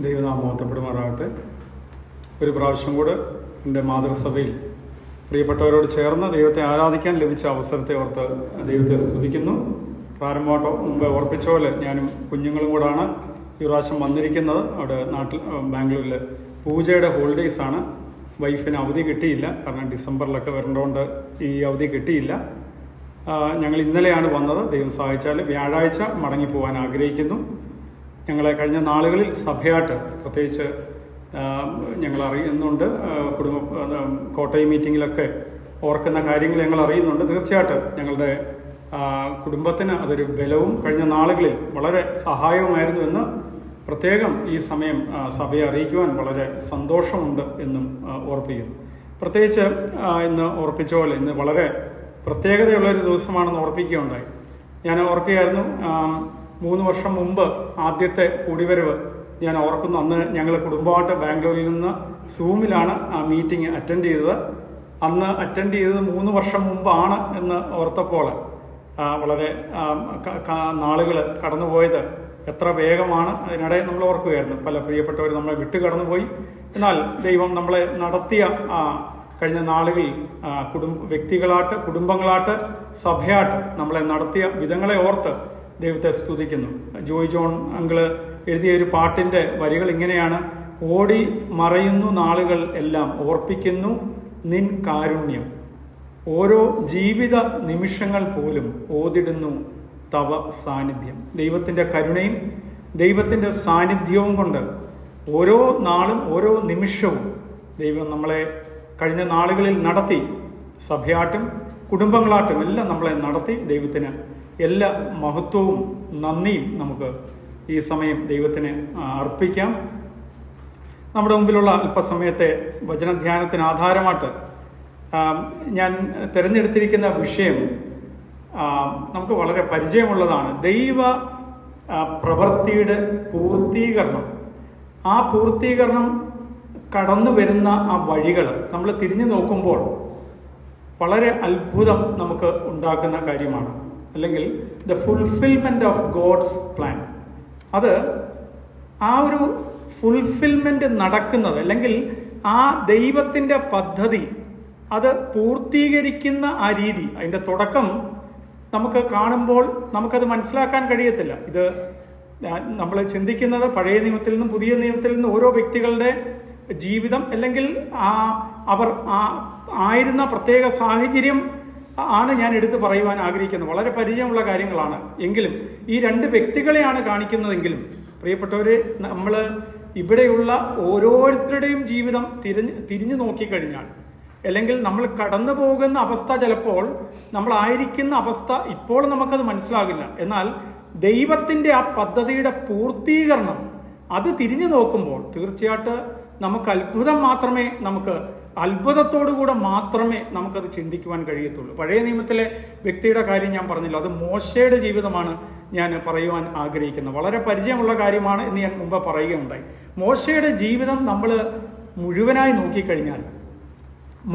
ദൈവനാമോത്തപ്പെടുമാറാകട്ടെ. ഒരു പ്രാവശ്യം കൂടെ എൻ്റെ മാതൃസഭയിൽ പ്രിയപ്പെട്ടവരോട് ചേർന്ന് ദൈവത്തെ ആരാധിക്കാൻ ലഭിച്ച അവസരത്തെ ഓർത്ത് ദൈവത്തെ സ്തുതിക്കുന്നു. പ്രാരംഭമായിട്ട് മുമ്പ് ഓർപ്പിച്ച പോലെ ഞാനും കുഞ്ഞുങ്ങളും കൂടാണ് ഈ പ്രാവശ്യം വന്നിരിക്കുന്നത്. അവിടെ ബാംഗ്ലൂരിൽ പൂജയുടെ ഹോളിഡേയ്സാണ്. വൈഫിന് അവധി കിട്ടിയില്ല, കാരണം ഡിസംബറിലൊക്കെ വരേണ്ടതുകൊണ്ട് ഈ അവധി കിട്ടിയില്ല. ഞങ്ങൾ ഇന്നലെയാണ് വന്നത്. ദൈവം സഹായിച്ചാൽ വ്യാഴാഴ്ച മടങ്ങിപ്പോകാൻ ആഗ്രഹിക്കുന്നു. ഞങ്ങളെ കഴിഞ്ഞ നാളുകളിൽ സഭയായിട്ട് പ്രത്യേകിച്ച് ഞങ്ങൾ അറിയുന്നുണ്ട്. കോട്ടയം മീറ്റിങ്ങിലൊക്കെ ഓർക്കുന്ന കാര്യങ്ങൾ ഞങ്ങൾ അറിയുന്നുണ്ട്. തീർച്ചയായിട്ടും ഞങ്ങളുടെ കുടുംബത്തിന് അതൊരു ബലവും കഴിഞ്ഞ നാളുകളിൽ വളരെ സഹായവുമായിരുന്നു എന്ന് പ്രത്യേകം ഈ സമയം സഭയെ അറിയിക്കുവാൻ വളരെ സന്തോഷമുണ്ട് എന്നും ഓർപ്പിക്കുന്നു. പ്രത്യേകിച്ച് ഇന്ന് ഓർപ്പിച്ച പോലെ ഇന്ന് വളരെ പ്രത്യേകതയുള്ളൊരു ദിവസമാണെന്ന് ഓർപ്പിക്കുകയുണ്ടായി. ഞാൻ ഓർക്കുകയായിരുന്നു, 3 വർഷം മുമ്പ് ആദ്യത്തെ കൂടിവരവ് ഞാൻ ഓർക്കുന്നു. അന്ന് ഞങ്ങൾ കുടുംബമായിട്ട് ബാംഗ്ലൂരിൽ നിന്ന് സൂമിലാണ് ആ മീറ്റിംഗ് അറ്റൻഡ് ചെയ്തത്. അന്ന് അറ്റൻഡ് ചെയ്തത് 3 വർഷം മുമ്പാണ് എന്ന് ഓർത്തപ്പോൾ വളരെ നാളുകൾ കടന്നുപോയത് എത്ര വേഗമാണ്. അതിനിടെ നമ്മൾ ഓർക്കുകയായിരുന്നു, പല പ്രിയപ്പെട്ടവർ നമ്മളെ വിട്ടു കടന്നുപോയി. എന്നാൽ ദൈവം നമ്മളെ നടത്തിയ കഴിഞ്ഞ നാളുകളിൽ വ്യക്തികളായിട്ട്, കുടുംബങ്ങളായിട്ട്, സഭയായിട്ട് നമ്മളെ നടത്തിയ വിധങ്ങളെ ഓർത്ത് ദൈവത്തെ സ്തുതിക്കുന്നു. ജോയ് ജോൺ അങ്കിള് എഴുതിയ ഒരു പാട്ടിൻ്റെ വരികൾ ഇങ്ങനെയാണ്: ഓടി മറയുന്നു നാളുകൾ എല്ലാം, ഓർപ്പിക്കുന്നു നിൻ കാരുണ്യം, ഓരോ ജീവിത നിമിഷങ്ങൾ പോലും ഓതിടുന്നു തവ സാന്നിധ്യം. ദൈവത്തിൻ്റെ കരുണയും ദൈവത്തിൻ്റെ സാന്നിധ്യവും കൊണ്ട് ഓരോ നാളും ഓരോ നിമിഷവും ദൈവം നമ്മളെ കഴിഞ്ഞ നാളുകളിൽ നടത്തി. സഭയാട്ടും കുടുംബങ്ങളാട്ടും എല്ലാം നമ്മളെ നടത്തി. ദൈവത്തിന് എല്ലാ മഹത്വവും നന്ദിയും നമുക്ക് ഈ സമയം ദൈവത്തിന് അർപ്പിക്കാം. നമ്മുടെ മുമ്പിലുള്ള അല്പസമയത്തെ വചനധ്യാനത്തിന് ആധാരമായിട്ട് ഞാൻ തിരഞ്ഞെടുത്തിരിക്കുന്ന വിഷയം നമുക്ക് വളരെ പരിചയമുള്ളതാണ്. ദൈവ പ്രവൃത്തിയുടെ പൂർത്തീകരണം. ആ പൂർത്തീകരണം കടന്നു വരുന്ന ആ വഴികൾ നമ്മൾ തിരിഞ്ഞു നോക്കുമ്പോൾ വളരെ അത്ഭുതം നമുക്ക് ഉണ്ടാക്കുന്ന കാര്യമാണ്. അല്ലെങ്കിൽ the fulfilment of God's plan. അത് ആ ഒരു ഫുൾഫിൽമെന്റ് നടക്കുന്നത്, അല്ലെങ്കിൽ ആ ദൈവത്തിൻ്റെ പദ്ധതി അത് പൂർത്തീകരിക്കുന്ന ആ രീതി, അതിൻ്റെ തുടക്കം നമുക്ക് കാണുമ്പോൾ നമുക്കത് മനസ്സിലാക്കാൻ കഴിയത്തില്ല. ഇത് നമ്മൾ ചിന്തിക്കുന്നത് പഴയ നിയമത്തിൽ നിന്നും പുതിയ നിയമത്തിൽ നിന്നും ഓരോ വ്യക്തികളുടെ ജീവിതം, അല്ലെങ്കിൽ അവർ ആയിരുന്ന പ്രത്യേക സാഹചര്യം ആണ് ഞാൻ എടുത്തു പറയുവാൻ ആഗ്രഹിക്കുന്നത്. വളരെ പരിചയമുള്ള കാര്യങ്ങളാണ് എങ്കിലും ഈ 2 വ്യക്തികളെയാണ് കാണിക്കുന്നതെങ്കിലും പ്രിയപ്പെട്ടവരെ, നമ്മൾ ഇവിടെയുള്ള ഓരോരുത്തരുടെയും ജീവിതം തിരിഞ്ഞു നോക്കിക്കഴിഞ്ഞാൽ, അല്ലെങ്കിൽ നമ്മൾ കടന്നു പോകുന്ന അവസ്ഥ, ചിലപ്പോൾ നമ്മളായിരിക്കുന്ന അവസ്ഥ ഇപ്പോൾ നമുക്കത് മനസ്സിലാകില്ല. എന്നാൽ ദൈവത്തിൻ്റെ ആ പദ്ധതിയുടെ പൂർത്തീകരണം അത് തിരിഞ്ഞു നോക്കുമ്പോൾ തീർച്ചയായിട്ടും നമുക്ക് അത്ഭുതത്തോടുകൂടെ മാത്രമേ നമുക്കത് ചിന്തിക്കുവാൻ കഴിയത്തുള്ളൂ. പഴയ നിയമത്തിലെ വ്യക്തിയുടെ കാര്യം ഞാൻ പറഞ്ഞില്ല, അത് മോശയുടെ ജീവിതമാണ് ഞാൻ പറയുവാൻ ആഗ്രഹിക്കുന്നത്. വളരെ പരിചയമുള്ള കാര്യമാണ് എന്ന് ഞാൻ മുമ്പ് പറയുകയുണ്ടായി. മോശയുടെ ജീവിതം നമ്മൾ മുഴുവനായി നോക്കിക്കഴിഞ്ഞാൽ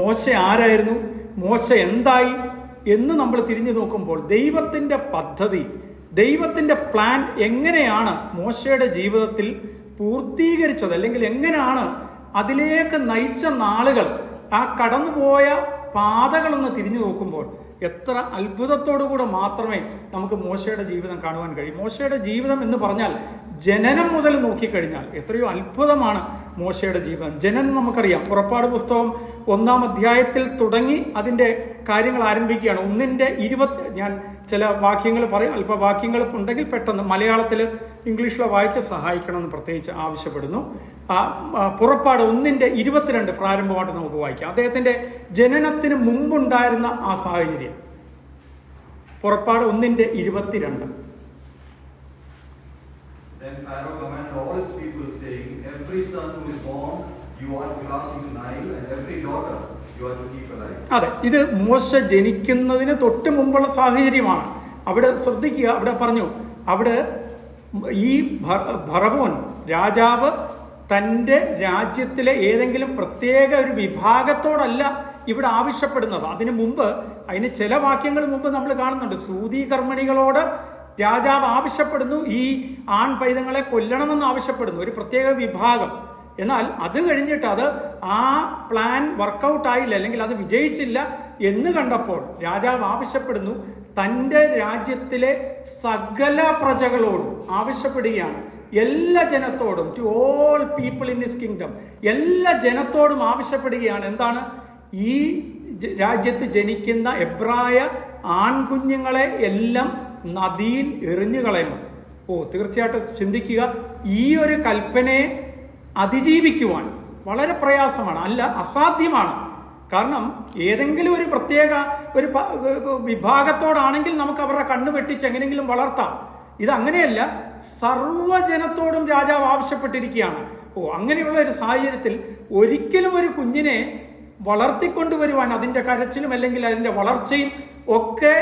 മോശ ആരായിരുന്നു, മോശ എന്തായി എന്ന് നമ്മൾ തിരിഞ്ഞു നോക്കുമ്പോൾ ദൈവത്തിൻ്റെ പദ്ധതി, ദൈവത്തിൻ്റെ പ്ലാൻ എങ്ങനെയാണ് മോശയുടെ ജീവിതത്തിൽ പൂർത്തീകരിച്ചത്, അല്ലെങ്കിൽ എങ്ങനെയാണ് അതിലേക്ക് നയിച്ച നാളുകൾ, ആ കടന്നുപോയ പാതകളൊന്ന് തിരിഞ്ഞു നോക്കുമ്പോൾ എത്ര അത്ഭുതത്തോടുകൂടെ മാത്രമേ നമുക്ക് മോശയുടെ ജീവിതം കാണുവാൻ കഴിയും. മോശയുടെ ജീവിതം എന്ന് പറഞ്ഞാൽ ജനനം മുതൽ നോക്കിക്കഴിഞ്ഞാൽ എത്രയോ അത്ഭുതമാണ് മോശയുടെ ജീവിതം. ജനനം നമുക്കറിയാം. പുറപ്പാട് പുസ്തകം 1-ാം അധ്യായത്തിൽ തുടങ്ങി അതിൻ്റെ കാര്യങ്ങൾ ആരംഭിക്കുകയാണ്. 1:20 ഞാൻ ചില വാക്യങ്ങൾ പറയും, അല്പവാക്യങ്ങൾ ഉണ്ടെങ്കിൽ പെട്ടെന്ന് മലയാളത്തിൽ ഇംഗ്ലീഷിലോ വായിച്ച് സഹായിക്കണമെന്ന് പ്രത്യേകിച്ച് ആവശ്യപ്പെടുന്നു. പുറപ്പാട് 1:22 പ്രാരംഭമായിട്ട് നമുക്ക് വായിക്കാം. അദ്ദേഹത്തിൻ്റെ ജനനത്തിന് മുമ്പുണ്ടായിരുന്ന ആ സാഹചര്യം. പുറപ്പാട് 1:22. Then Pharaoh commanded all his people, saying, every son who is born you are to cast into Nile, and every daughter you are to keep alive. അതെ, ഇത് മോശ ജനിക്കുന്നതിന് തൊട്ട് മുമ്പുള്ള സാഹചര്യമാണ്. അവിടെ ശ്രദ്ധിക്കുക, അവിടെ പറഞ്ഞു, അവിടെ ഈ ഫറവോൻ രാജാവ് തൻ്റെ രാജ്യത്തിലെ ഏതെങ്കിലും പ്രത്യേക ഒരു വിഭാഗത്തോടല്ല ഇവിടെ ആവശ്യപ്പെടുന്നത്. അതിന് ചില വാക്യങ്ങൾ മുമ്പ് നമ്മൾ കാണുന്നുണ്ട്. സൂതി കർമ്മിണികളോട് രാജാവ് ആവശ്യപ്പെടുന്നു, ഈ ആൺ പൈതങ്ങളെ കൊല്ലണമെന്ന് ആവശ്യപ്പെടുന്നു, ഒരു പ്രത്യേക വിഭാഗം. എന്നാൽ അത് കഴിഞ്ഞിട്ട് അത് ആ പ്ലാൻ വർക്കൗട്ട് ആയില്ല, അല്ലെങ്കിൽ അത് വിജയിച്ചില്ല എന്ന് കണ്ടപ്പോൾ രാജാവ് ആവശ്യപ്പെടുന്നു, തൻ്റെ രാജ്യത്തിലെ സകല പ്രജകളോടും ആവശ്യപ്പെടുകയാണ്, എല്ലാ ജനത്തോടും, to all people in his kingdom, എല്ലാ ജനത്തോടും ആവശ്യപ്പെടുകയാണ്. എന്താണ്? ഈ രാജ്യത്ത് ജനിക്കുന്ന എബ്രായ ആൺകുഞ്ഞുങ്ങളെ എല്ലാം നദിയിൽ എറിഞ്ഞു കളയണം. തീർച്ചയായിട്ടും ചിന്തിക്കുക, ഈ ഒരു കൽപ്പനയെ അതിജീവിക്കുവാൻ വളരെ പ്രയാസമാണ്, അല്ല അസാധ്യമാണ്. കാരണം ഏതെങ്കിലും ഒരു പ്രത്യേക ഒരു വിഭാഗത്തോടാണെങ്കിൽ നമുക്ക് അവരുടെ കണ്ണ് വെട്ടിച്ച് എങ്ങനെയെങ്കിലും വളർത്താം. ഇതങ്ങനെയല്ല, സർവ്വജനത്തോടും രാജാവ് ആവശ്യപ്പെട്ടിരിക്കുകയാണ്. അങ്ങനെയുള്ള ഒരു സാഹചര്യത്തിൽ ഒരിക്കലും ഒരു കുഞ്ഞിനെ വളർത്തിക്കൊണ്ടുവരുവാൻ, അതിൻ്റെ കരച്ചിലും അല്ലെങ്കിൽ അതിൻ്റെ വളർച്ചയും ഒക്കെ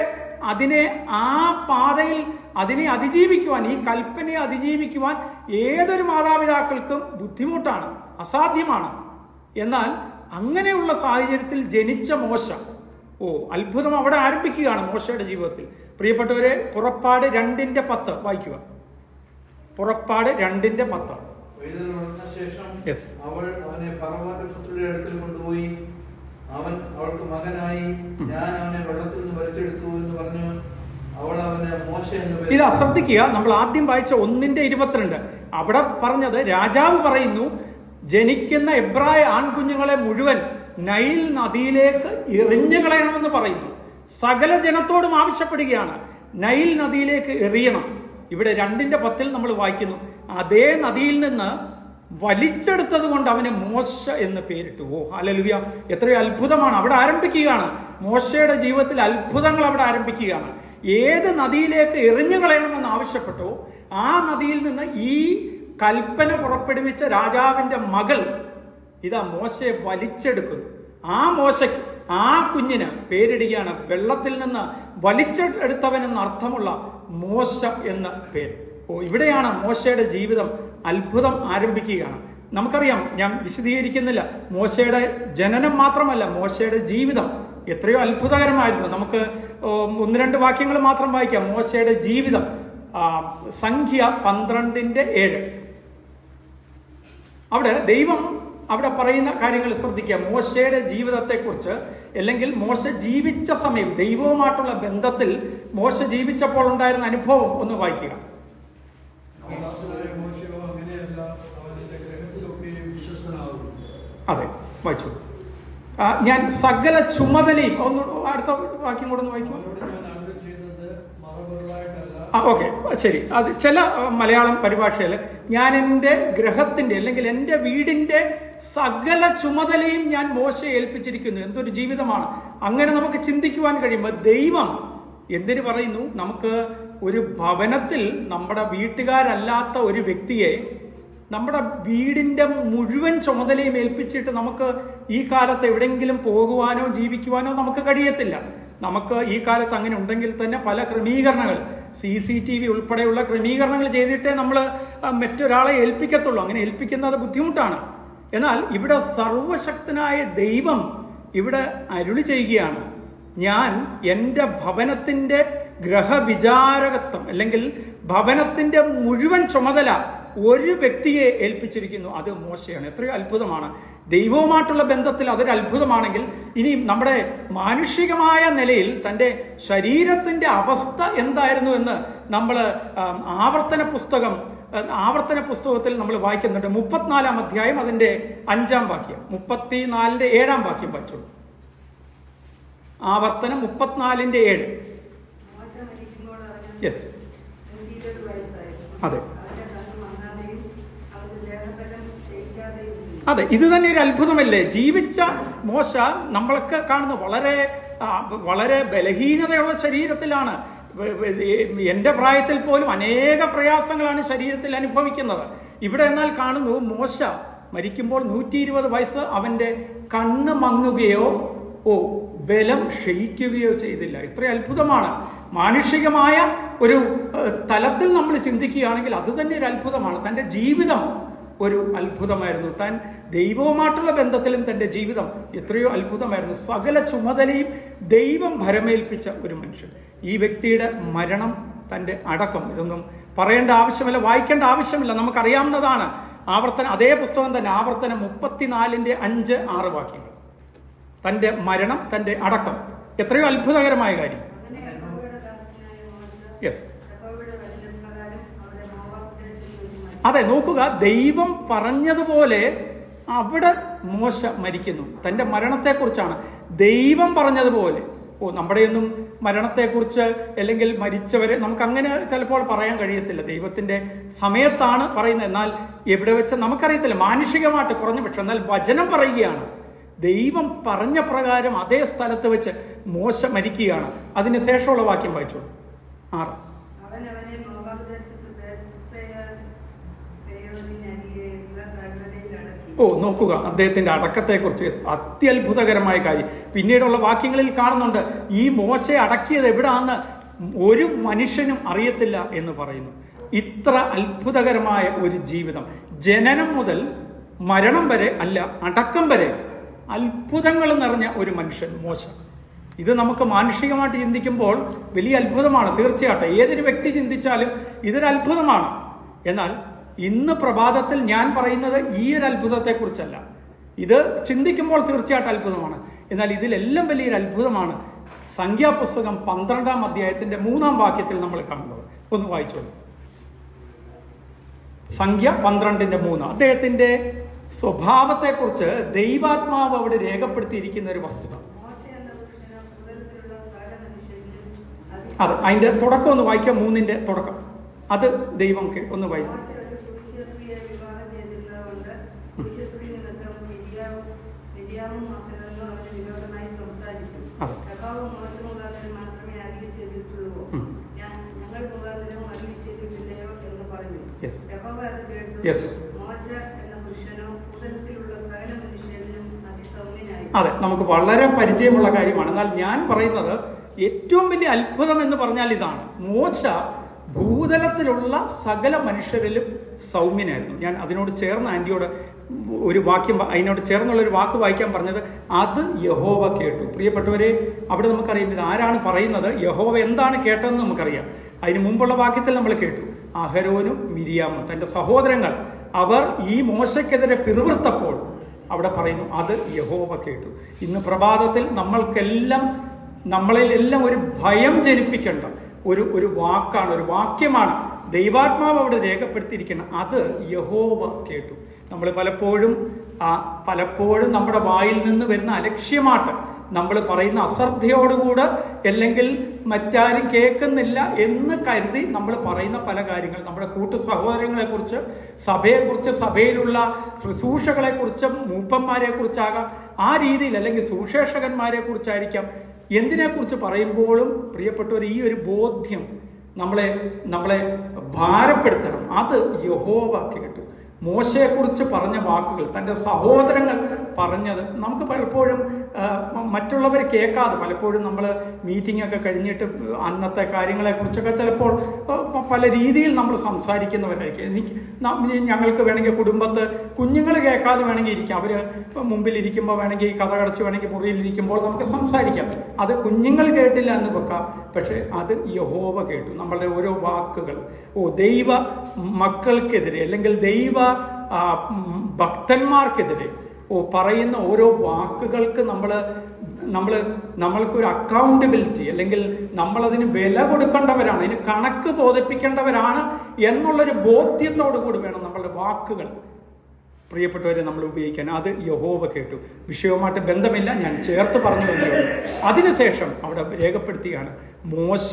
അതിനെ ആ പാതയിൽ അതിനെ അതിജീവിക്കുവാൻ, ഈ കൽപ്പനയെ അതിജീവിക്കുവാൻ ഏതൊരു മാതാപിതാക്കൾക്കും ബുദ്ധിമുട്ടാണ്, അസാധ്യമാണ്. എന്നാൽ അങ്ങനെയുള്ള സാഹചര്യത്തിൽ ജനിച്ച മോശ, അത്ഭുതം അവിടെ ആരംഭിക്കുകയാണ് മോശയുടെ ജീവിതത്തിൽ. പ്രിയപ്പെട്ടവരെ, പുറപ്പാട് 2:10 വായിക്കുക. പുറപ്പാട് 2:10. അവൾ അവനെ ഫറവോന്റെ പുത്രിയുടെ അടുക്കൽ കൊണ്ടുപോയി, അവൻ അവൾക്ക് മകനായി, ഞാൻ അവനെ വെള്ളത്തിൽ നിന്ന് വലിച്ചെടുത്തു എന്ന് പറഞ്ഞു. അവൾ അവന് മോശ എന്ന് പേര്. ഇത് അശ്രദ്ധിക്കുക, നമ്മൾ ആദ്യം വായിച്ച 1:22. അവിടെ പറഞ്ഞത്, രാജാവ് പറയുന്നു, ജനിക്കുന്ന എബ്രായ ആൺകുഞ്ഞുങ്ങളെ മുഴുവൻ നൈൽ നദിയിലേക്ക് എറിഞ്ഞു കളയണമെന്ന് പറയുന്നു. സകല ജനത്തോടും ആവശ്യപ്പെടുകയാണ്, നൈൽ നദിയിലേക്ക് എറിയണം. ഇവിടെ 2:10 നമ്മൾ വായിക്കുന്നു, അതേ നദിയിൽ നിന്ന് വലിച്ചെടുത്തത് കൊണ്ട് അവന് മോശ എന്ന് പേരിട്ടു. ഹല്ലേലൂയ! എത്രയോ അത്ഭുതമാണ് അവിടെ ആരംഭിക്കുകയാണ്. മോശയുടെ ജീവിതത്തിൽ അത്ഭുതങ്ങൾ അവിടെ ആരംഭിക്കുകയാണ്. ഏത് നദിയിലേക്ക് എറിഞ്ഞു കളയണമെന്ന് ആവശ്യപ്പെട്ടോ ആ നദിയിൽ നിന്ന് ഈ കൽപ്പന പുറപ്പെടുവിച്ച രാജാവിന്റെ മകൾ ഇതാ മോശയെ വലിച്ചെടുക്കുന്നു. ആ മോശയ്ക്ക്, ആ കുഞ്ഞിന് പേരിടുകയാണ്, വെള്ളത്തിൽ നിന്ന് വലിച്ചെടുത്തവനെന്ന് അർത്ഥമുള്ള മോശ എന്ന പേര്. ഇവിടെയാണ് മോശയുടെ ജീവിതം അത്ഭുതം ആരംഭിക്കുകയാണ്. നമുക്കറിയാം, ഞാൻ വിശദീകരിക്കുന്നില്ല, മോശയുടെ ജനനം മാത്രമല്ല, മോശയുടെ ജീവിതം എത്രയോ അത്ഭുതകരമായിരുന്നു. നമുക്ക് 1-2 വാക്യങ്ങൾ മാത്രം വായിക്കാം. മോശയുടെ ജീവിതം, സംഖ്യ 12:7. അവിടെ ദൈവം അവിടെ പറയുന്ന കാര്യങ്ങൾ ശ്രദ്ധിക്കുക. മോശയുടെ ജീവിതത്തെക്കുറിച്ച്, അല്ലെങ്കിൽ മോശ ജീവിച്ച സമയം, ദൈവവുമായിട്ടുള്ള ബന്ധത്തിൽ മോശ ജീവിച്ചപ്പോൾ ഉണ്ടായിരുന്ന അനുഭവം ഒന്ന് വായിക്കുക. അതെ, വായിച്ചു. ഞാൻ സകല ചുമതലയും, ഒന്ന് അടുത്ത വാക്യം കൂടെ ഒന്ന് വായിക്കും. ഓക്കെ, ശരി. അത് ചില മലയാളം പരിഭാഷയിൽ, ഞാൻ എൻ്റെ ഗ്രഹത്തിൻ്റെ അല്ലെങ്കിൽ എൻ്റെ വീടിൻ്റെ സകല ചുമതലയും ഞാൻ മോശയെ ഏൽപ്പിച്ചിരിക്കുന്നു. എന്തൊരു ജീവിതമാണ്! അങ്ങനെ നമുക്ക് ചിന്തിക്കുവാൻ കഴിയുമ്പോൾ ദൈവം എന്തിനു പറയുന്നു? നമുക്ക് ഒരു ഭവനത്തിൽ നമ്മുടെ വീട്ടുകാരല്ലാത്ത ഒരു വ്യക്തിയെ നമ്മുടെ വീടിൻ്റെ മുഴുവൻ ചുമതലയും ഏൽപ്പിച്ചിട്ട് നമുക്ക് ഈ കാലത്ത് എവിടെയെങ്കിലും പോകുവാനോ ജീവിക്കുവാനോ നമുക്ക് കഴിയത്തില്ല. നമുക്ക് ഈ കാലത്ത് അങ്ങനെ ഉണ്ടെങ്കിൽ തന്നെ പല ക്രമീകരണങ്ങൾ, CCTV ഉൾപ്പെടെയുള്ള ക്രമീകരണങ്ങൾ ചെയ്തിട്ടേ നമ്മൾ മറ്റൊരാളെ ഏൽപ്പിക്കത്തുള്ളൂ. അങ്ങനെ ഏൽപ്പിക്കുന്നത് ബുദ്ധിമുട്ടാണ്. എന്നാൽ ഇവിടെ സർവശക്തനായ ദൈവം ഇവിടെ അരുളി ചെയ്യുകയാണ്, ഞാൻ എൻ്റെ ഭവനത്തിൻ്റെ ഗ്രഹവിചാരകത്വം അല്ലെങ്കിൽ ഭവനത്തിൻ്റെ മുഴുവൻ ചുമതല ഒരു വ്യക്തിയെ ഏൽപ്പിച്ചിരിക്കുന്നു. അത് മോശയാണ്. എത്രയോ അത്ഭുതമാണ്! ദൈവവുമായിട്ടുള്ള ബന്ധത്തിൽ അതൊരു അത്ഭുതമാണെങ്കിൽ, ഇനി നമ്മുടെ മാനുഷികമായ നിലയിൽ തൻ്റെ ശരീരത്തിൻ്റെ അവസ്ഥ എന്തായിരുന്നു എന്ന് നമ്മൾ ആവർത്തന പുസ്തകത്തിൽ നമ്മൾ വായിക്കുന്നുണ്ട്. 34-ാം അധ്യായം അതിൻ്റെ 5-ാം വാക്യം, 34-ന്റെ 7-ാം വാക്യം വായിച്ചോളൂ. ആവർത്തനം 34-7. യെസ്, അതെ അതെ, ഇത് തന്നെ ഒരു അത്ഭുതമല്ലേ? ജീവിച്ച മോശ നമ്മളൊക്കെ കാണുന്ന വളരെ ബലഹീനതയുള്ള ശരീരത്തിലാണ്. എൻ്റെ പ്രായത്തിൽ പോലും അനേക പ്രയാസങ്ങളാണ് ശരീരത്തിൽ അനുഭവിക്കുന്നത്. ഇവിടെ എന്നാൽ കാണുന്നു, മോശ മരിക്കുമ്പോൾ 120 വയസ്സ്, അവൻ്റെ കണ്ണ് മങ്ങുകയോ ബലം ക്ഷയിക്കുകയോ ചെയ്തില്ല. ഇത്ര അത്ഭുതമാണ്. മാനുഷികമായ ഒരു തലത്തിൽ നമ്മൾ ചിന്തിക്കുകയാണെങ്കിൽ അത് തന്നെ ഒരു അത്ഭുതമാണ്. തൻ്റെ ജീവിതം ഒരു അത്ഭുതമായിരുന്നു. താൻ ദൈവവുമായിട്ടുള്ള ബന്ധത്തിലും തൻ്റെ ജീവിതം എത്രയോ അത്ഭുതമായിരുന്നു. സകല ചുമതലയും ദൈവം ഭരമേൽപ്പിച്ച ഒരു മനുഷ്യൻ. ഈ വ്യക്തിയുടെ മരണം തൻ്റെ അടക്കം. ഇതൊന്നും പറയേണ്ട ആവശ്യമില്ല, വായിക്കേണ്ട ആവശ്യമില്ല, നമുക്കറിയാവുന്നതാണ്. ആവർത്തനം, അതേ പുസ്തകം തന്നെ, ആവർത്തനം 34:5-6 വാക്യങ്ങൾ. തൻ്റെ മരണം, തൻ്റെ അടക്കം, എത്രയോ അത്ഭുതകരമായ കാര്യം. യെസ്, അതെ, നോക്കുക, ദൈവം പറഞ്ഞതുപോലെ അവിടെ മോശ മരിക്കുന്നു. തൻ്റെ മരണത്തെക്കുറിച്ചാണ് ദൈവം പറഞ്ഞതുപോലെ. നമ്മുടെയൊന്നും മരണത്തെക്കുറിച്ച് അല്ലെങ്കിൽ മരിച്ചവരെ നമുക്കങ്ങനെ ചിലപ്പോൾ പറയാൻ കഴിയത്തില്ല. ദൈവത്തിൻ്റെ സമയത്താണ് പറയുന്നത്. എന്നാൽ എവിടെ വെച്ച് നമുക്കറിയത്തില്ല, മാനുഷികമായിട്ട് കുറഞ്ഞ പക്ഷം. എന്നാൽ വചനം പറയുകയാണ്, ദൈവം പറഞ്ഞ പ്രകാരം അതേ സ്ഥലത്ത് വെച്ച് മോശ മരിക്കുകയാണ്. അതിന് ശേഷമുള്ള വാക്യം വായിച്ചോളൂ. 6. നോക്കുക, അദ്ദേഹത്തിന്റെ അടക്കത്തെക്കുറിച്ച് അത്യത്ഭുതകരമായ കാര്യം പിന്നീടുള്ള വാക്യങ്ങളിൽ കാണുന്നുണ്ട്. ഈ മോശയെ അടക്കിയത് എവിടാന്ന് ഒരു മനുഷ്യനും അറിയത്തില്ല എന്ന് പറയുന്നു. ഇത്ര അത്ഭുതകരമായ ഒരു ജീവിതം, ജനനം മുതൽ മരണം വരെ, അല്ല അടക്കം വരെ അത്ഭുതങ്ങൾ നിറഞ്ഞ ഒരു മനുഷ്യൻ മോശ. ഇത് നമുക്ക് മാനുഷികമായിട്ട് ചിന്തിക്കുമ്പോൾ വലിയ അത്ഭുതമാണ്. തീർച്ചയായിട്ടും ഏതൊരു വ്യക്തി ചിന്തിച്ചാലും ഇതൊരു അത്ഭുതമാണ്. എന്നാൽ ഇന്ന് പ്രഭാതത്തിൽ ഞാൻ പറയുന്നത് ഈ ഒരു അത്ഭുതത്തെക്കുറിച്ചല്ല. ഇത് ചിന്തിക്കുമ്പോൾ തീർച്ചയായിട്ടും അത്ഭുതമാണ്. എന്നാൽ ഇതിലെല്ലാം വലിയൊരു അത്ഭുതമാണ് സംഖ്യാപുസ്തകം 12-ാം അധ്യായത്തിന്റെ 3-ാം വാക്യത്തിൽ നമ്മൾ കാണുന്നത്. ഒന്ന് വായിച്ചോളൂ. സംഖ്യ 12:3. അദ്ദേഹത്തിന്റെ സ്വഭാവത്തെക്കുറിച്ച് ദൈവാത്മാവ് അവിടെ രേഖപ്പെടുത്തിയിരിക്കുന്ന ഒരു വസ്തുത. അതെ, അതിന്റെ തുടക്കം ഒന്ന് വായിക്കാം. 3-ന്റെ തുടക്കം അത് ദൈവം ഒന്ന് വായിക്കും. അതെ, നമുക്ക് വളരെ പരിചയമുള്ള കാര്യമാണ്. എന്നാൽ ഞാൻ പറയുന്നത് ഏറ്റവും വലിയ അത്ഭുതം എന്ന് പറഞ്ഞാൽ ഇതാണ്. മോശ ഭൂതലത്തിലുള്ള സകല മനുഷ്യരിലും സൗമ്യനായിരുന്നു. ഞാൻ അതിനോട് ചേർന്ന് ആൻറ്റിയോട് ഒരു വാക്യം, അതിനോട് ചേർന്നുള്ള ഒരു വാക്ക് വായിക്കാൻ പറഞ്ഞത്, അത് യഹോവ കേട്ടു. പ്രിയപ്പെട്ടവരെ, അവിടെ നമുക്കറിയാം ഇത് ആരാണ് പറയുന്നത്, യഹോവ എന്താണ് കേട്ടതെന്ന് നമുക്കറിയാം. അതിന് മുമ്പുള്ള വാക്യത്തിൽ നമ്മൾ കേട്ടു, അഹരോനും മിരിയാമും തൻ്റെ സഹോദരങ്ങൾ അവർ ഈ മോശയ്ക്കെതിരെ പിറുപിറുത്തപ്പോൾ അവിടെ പറയുന്നു, അത് യഹോവ കേട്ടു. ഇന്ന് പ്രഭാതത്തിൽ നമ്മളിലെല്ലാം ഒരു ഭയം ജനിപ്പിക്കേണ്ട ഒരു വാക്കാണ്, ഒരു വാക്യമാണ് ദൈവാത്മാവ് അവിടെ രേഖപ്പെടുത്തിയിരിക്കുന്നത്. അത് യഹോവ കേട്ടു. നമ്മൾ പലപ്പോഴും നമ്മുടെ വായിൽ നിന്ന് വരുന്ന അലക്ഷ്യമായിട്ട് നമ്മൾ പറയുന്ന അശ്രദ്ധയോടുകൂടെ, അല്ലെങ്കിൽ മറ്റാരും കേൾക്കുന്നില്ല എന്ന് കരുതി നമ്മൾ പറയുന്ന പല കാര്യങ്ങൾ, നമ്മുടെ കൂട്ടു സഹോദരങ്ങളെക്കുറിച്ച്, സഭയെക്കുറിച്ച്, സഭയിലുള്ള ശുശ്രൂഷകളെക്കുറിച്ച്, മൂപ്പന്മാരെ കുറിച്ചാകാം, ആ രീതിയിൽ, അല്ലെങ്കിൽ സുവിശേഷകന്മാരെ കുറിച്ചായിരിക്കാം, എന്തിനെക്കുറിച്ച് പറയുമ്പോഴും പ്രിയപ്പെട്ടവർ ഈ ഒരു ബോധ്യം നമ്മളെ ഭാരപ്പെടുത്തണം. അത് യഹോവ കേട്ടു. മോശയെക്കുറിച്ച് പറഞ്ഞ വാക്കുകൾ, തൻ്റെ സഹോദരങ്ങൾ പറഞ്ഞത് നമുക്ക് പലപ്പോഴും മറ്റുള്ളവർ കേൾക്കാതെ, പലപ്പോഴും നമ്മൾ മീറ്റിംഗ് ഒക്കെ കഴിഞ്ഞിട്ട് അന്നത്തെ കാര്യങ്ങളെക്കുറിച്ചൊക്കെ ചിലപ്പോൾ പല രീതിയിൽ നമ്മൾ സംസാരിക്കുന്നവരായിരിക്കും. ഞങ്ങൾക്ക് വേണമെങ്കിൽ കുടുംബത്ത് കുഞ്ഞുങ്ങൾ കേൾക്കാതെ വേണമെങ്കിൽ ഇരിക്കാം, അവർ മുമ്പിലിരിക്കുമ്പോൾ വേണമെങ്കിൽ കഥ കടച്ച് വേണമെങ്കിൽ മുറിയിലിരിക്കുമ്പോൾ നമുക്ക് സംസാരിക്കാം. അത് കുഞ്ഞുങ്ങൾ കേട്ടില്ല എന്ന് വെക്കാം, പക്ഷേ അത് യഹോവ കേട്ടു. നമ്മളുടെ ഓരോ വാക്കുകൾ ദൈവ മക്കൾക്കെതിരെ, അല്ലെങ്കിൽ ദൈവ ഭക്തന്മാർക്കെതിരെ പറയുന്ന ഓരോ വാക്കുകൾക്ക് നമ്മൾക്കൊരു അക്കൗണ്ടബിലിറ്റി, അല്ലെങ്കിൽ നമ്മളതിന് വില കൊടുക്കേണ്ടവരാണ്, അതിന് കണക്ക് ബോധിപ്പിക്കേണ്ടവരാണ് എന്നുള്ളൊരു ബോധ്യത്തോടു കൂടി വേണം നമ്മളുടെ വാക്കുകൾ, പ്രിയപ്പെട്ടവരെ, നമ്മൾ ഉപയോഗിക്കാൻ. അത് യഹോവ കേട്ടു. വിഷയവുമായിട്ട് ബന്ധമില്ല, ഞാൻ ചേർത്ത് പറഞ്ഞു തന്നെയുള്ളൂ. അതിനുശേഷം അവിടെ രേഖപ്പെടുത്തുകയാണ്, മോശ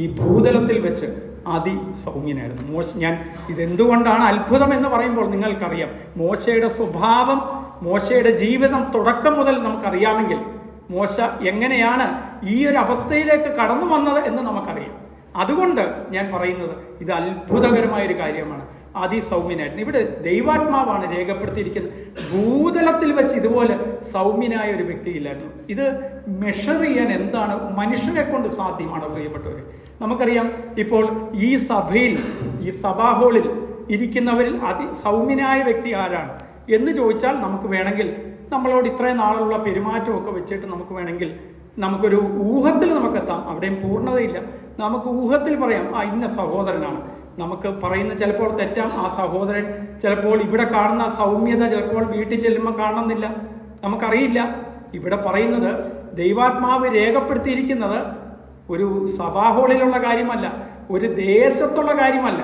ഈ ഭൂതലത്തിൽ വെച്ച് അതിസൗമ്യനായിരുന്നു. ഞാൻ ഇതെന്തുകൊണ്ടാണ് അത്ഭുതം എന്ന് പറയുമ്പോൾ നിങ്ങൾക്കറിയാം, മോശയുടെ സ്വഭാവം, മോശയുടെ ജീവിതം തുടക്കം മുതൽ നമുക്കറിയാമെങ്കിൽ മോശ എങ്ങനെയാണ് ഈ ഒരു അവസ്ഥയിലേക്ക് കടന്നു വന്നത് എന്ന് നമുക്കറിയാം. അതുകൊണ്ട് ഞാൻ പറയുന്നത് ഇത് അത്ഭുതകരമായൊരു കാര്യമാണ്. അതിസൗമ്യനായിരുന്നു. ഇവിടെ ദൈവാത്മാവാണ് രേഖപ്പെടുത്തിയിരിക്കുന്നത്. ഭൂതലത്തിൽ വെച്ച് ഇതുപോലെ സൗമ്യനായ ഒരു വ്യക്തിയില്ലായിരുന്നു. ഇത് മെഷർ ചെയ്യാൻ എന്താണ് മനുഷ്യനെ കൊണ്ട് സാധ്യമാണ് പ്രിയപ്പെട്ടവരെ? നമുക്കറിയാം, ഇപ്പോൾ ഈ സഭയിൽ, ഈ സഭാ-ഹാളിൽ ഇരിക്കുന്നവരിൽ അതിസൗമ്യനായ വ്യക്തി ആരാണ് എന്ന് ചോദിച്ചാൽ നമുക്ക് വേണമെങ്കിൽ നമ്മളോട് ഇത്രയും നാളുള്ള പെരുമാറ്റമൊക്കെ വെച്ചിട്ട് നമുക്ക് വേണമെങ്കിൽ നമുക്കൊരു ഊഹത്തിൽ നമുക്കെത്താം. അവിടെയും പൂർണ്ണതയില്ല. നമുക്ക് ഊഹത്തിൽ പറയാം, ഇന്ന സഹോദരനാണ്. നമുക്ക് പറയുന്ന ചിലപ്പോൾ തെറ്റാം. ആ സഹോദരൻ ചിലപ്പോൾ ഇവിടെ കാണുന്ന സൗമ്യത ചിലപ്പോൾ വീട്ടിൽ ചെല്ലുമ്പോൾ കാണുന്നില്ല, നമുക്കറിയില്ല. ഇവിടെ പറയുന്നത് ദൈവാത്മാവ് രേഖപ്പെടുത്തിയിരിക്കുന്നത് ഒരു സഭാഹോളിലുള്ള കാര്യമല്ല, ഒരു ദേശത്തുള്ള കാര്യമല്ല,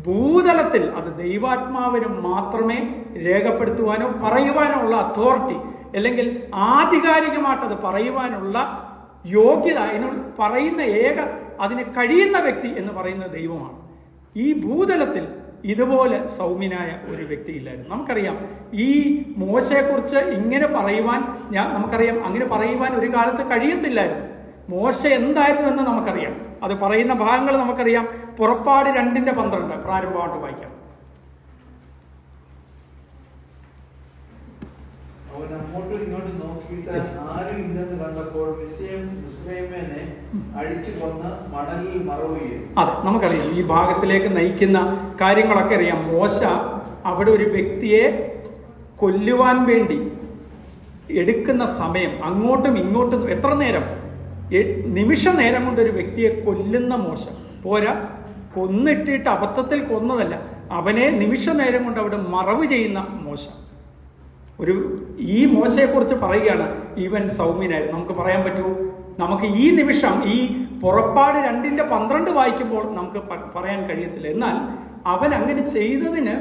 ഭൂതലത്തിൽ അത് ദൈവാത്മാവിന് മാത്രമേ രേഖപ്പെടുത്തുവാനോ പറയുവാനോ ഉള്ള അതോറിറ്റി, അല്ലെങ്കിൽ ആധികാരികമായിട്ടത് പറയുവാനുള്ള യോഗ്യത, പറയുന്ന അതിന് കഴിയുന്ന വ്യക്തി എന്ന് പറയുന്നത് ദൈവമാണ്. ഈ ഭൂതലത്തിൽ ഇതുപോലെ സൗമ്യനായ ഒരു വ്യക്തി ഇല്ലായിരുന്നു. നമുക്കറിയാം ഈ മോശയെക്കുറിച്ച് ഇങ്ങനെ പറയുവാൻ നമുക്കറിയാം അങ്ങനെ പറയുവാൻ ഒരു കാലത്ത് കഴിയത്തില്ലായിരുന്നു. മോശ എന്തായിരുന്നു എന്ന് നമുക്കറിയാം. അത് പറയുന്ന ഭാഗങ്ങൾ നമുക്കറിയാം. പുറപ്പാട് 2:12 പ്രാരംഭമായിട്ട് വായിക്കാം. അവൻ അങ്ങോട്ടും ഇങ്ങോട്ടും നോക്കിയിട്ട് ആരും ഇല്ലെന്ന് കണ്ടപ്പോൾ മിസ്രയീമ്യനെ അടിച്ചു കൊന്ന് മണലിൽ മറവ് ചെയ്തു. അതെ, നമുക്കറിയാം ഈ ഭാഗത്തിലേക്ക് നയിക്കുന്ന കാര്യങ്ങളൊക്കെ അറിയാം. മോശ അവിടെ ഒരു വ്യക്തിയെ കൊല്ലുവാൻ വേണ്ടി എടുക്കുന്ന സമയം, അങ്ങോട്ടും ഇങ്ങോട്ടും എത്ര നേരം, നിമിഷ നേരം കൊണ്ട് ഒരു വ്യക്തിയെ കൊല്ലുന്ന മോശ പോരാ, കൊന്നിട്ടിട്ട് അബദ്ധത്തിൽ കൊന്നതല്ല, അവനെ നിമിഷ നേരം കൊണ്ട് അവിടെ മറവ് ചെയ്യുന്ന മോശ. ഈ മോശയെക്കുറിച്ച് പറയുകയാണ് ഇവൻ സൗമ്യനായിരുന്നു. നമുക്ക് പറയാൻ പറ്റുമോ? നമുക്ക് ഈ നിമിഷം ഈ പുറപ്പാട് 2:12 വായിക്കുമ്പോൾ നമുക്ക് പറയാൻ കഴിയത്തില്ല. എന്നാൽ അവൻ അങ്ങനെ ചെയ്തതിന്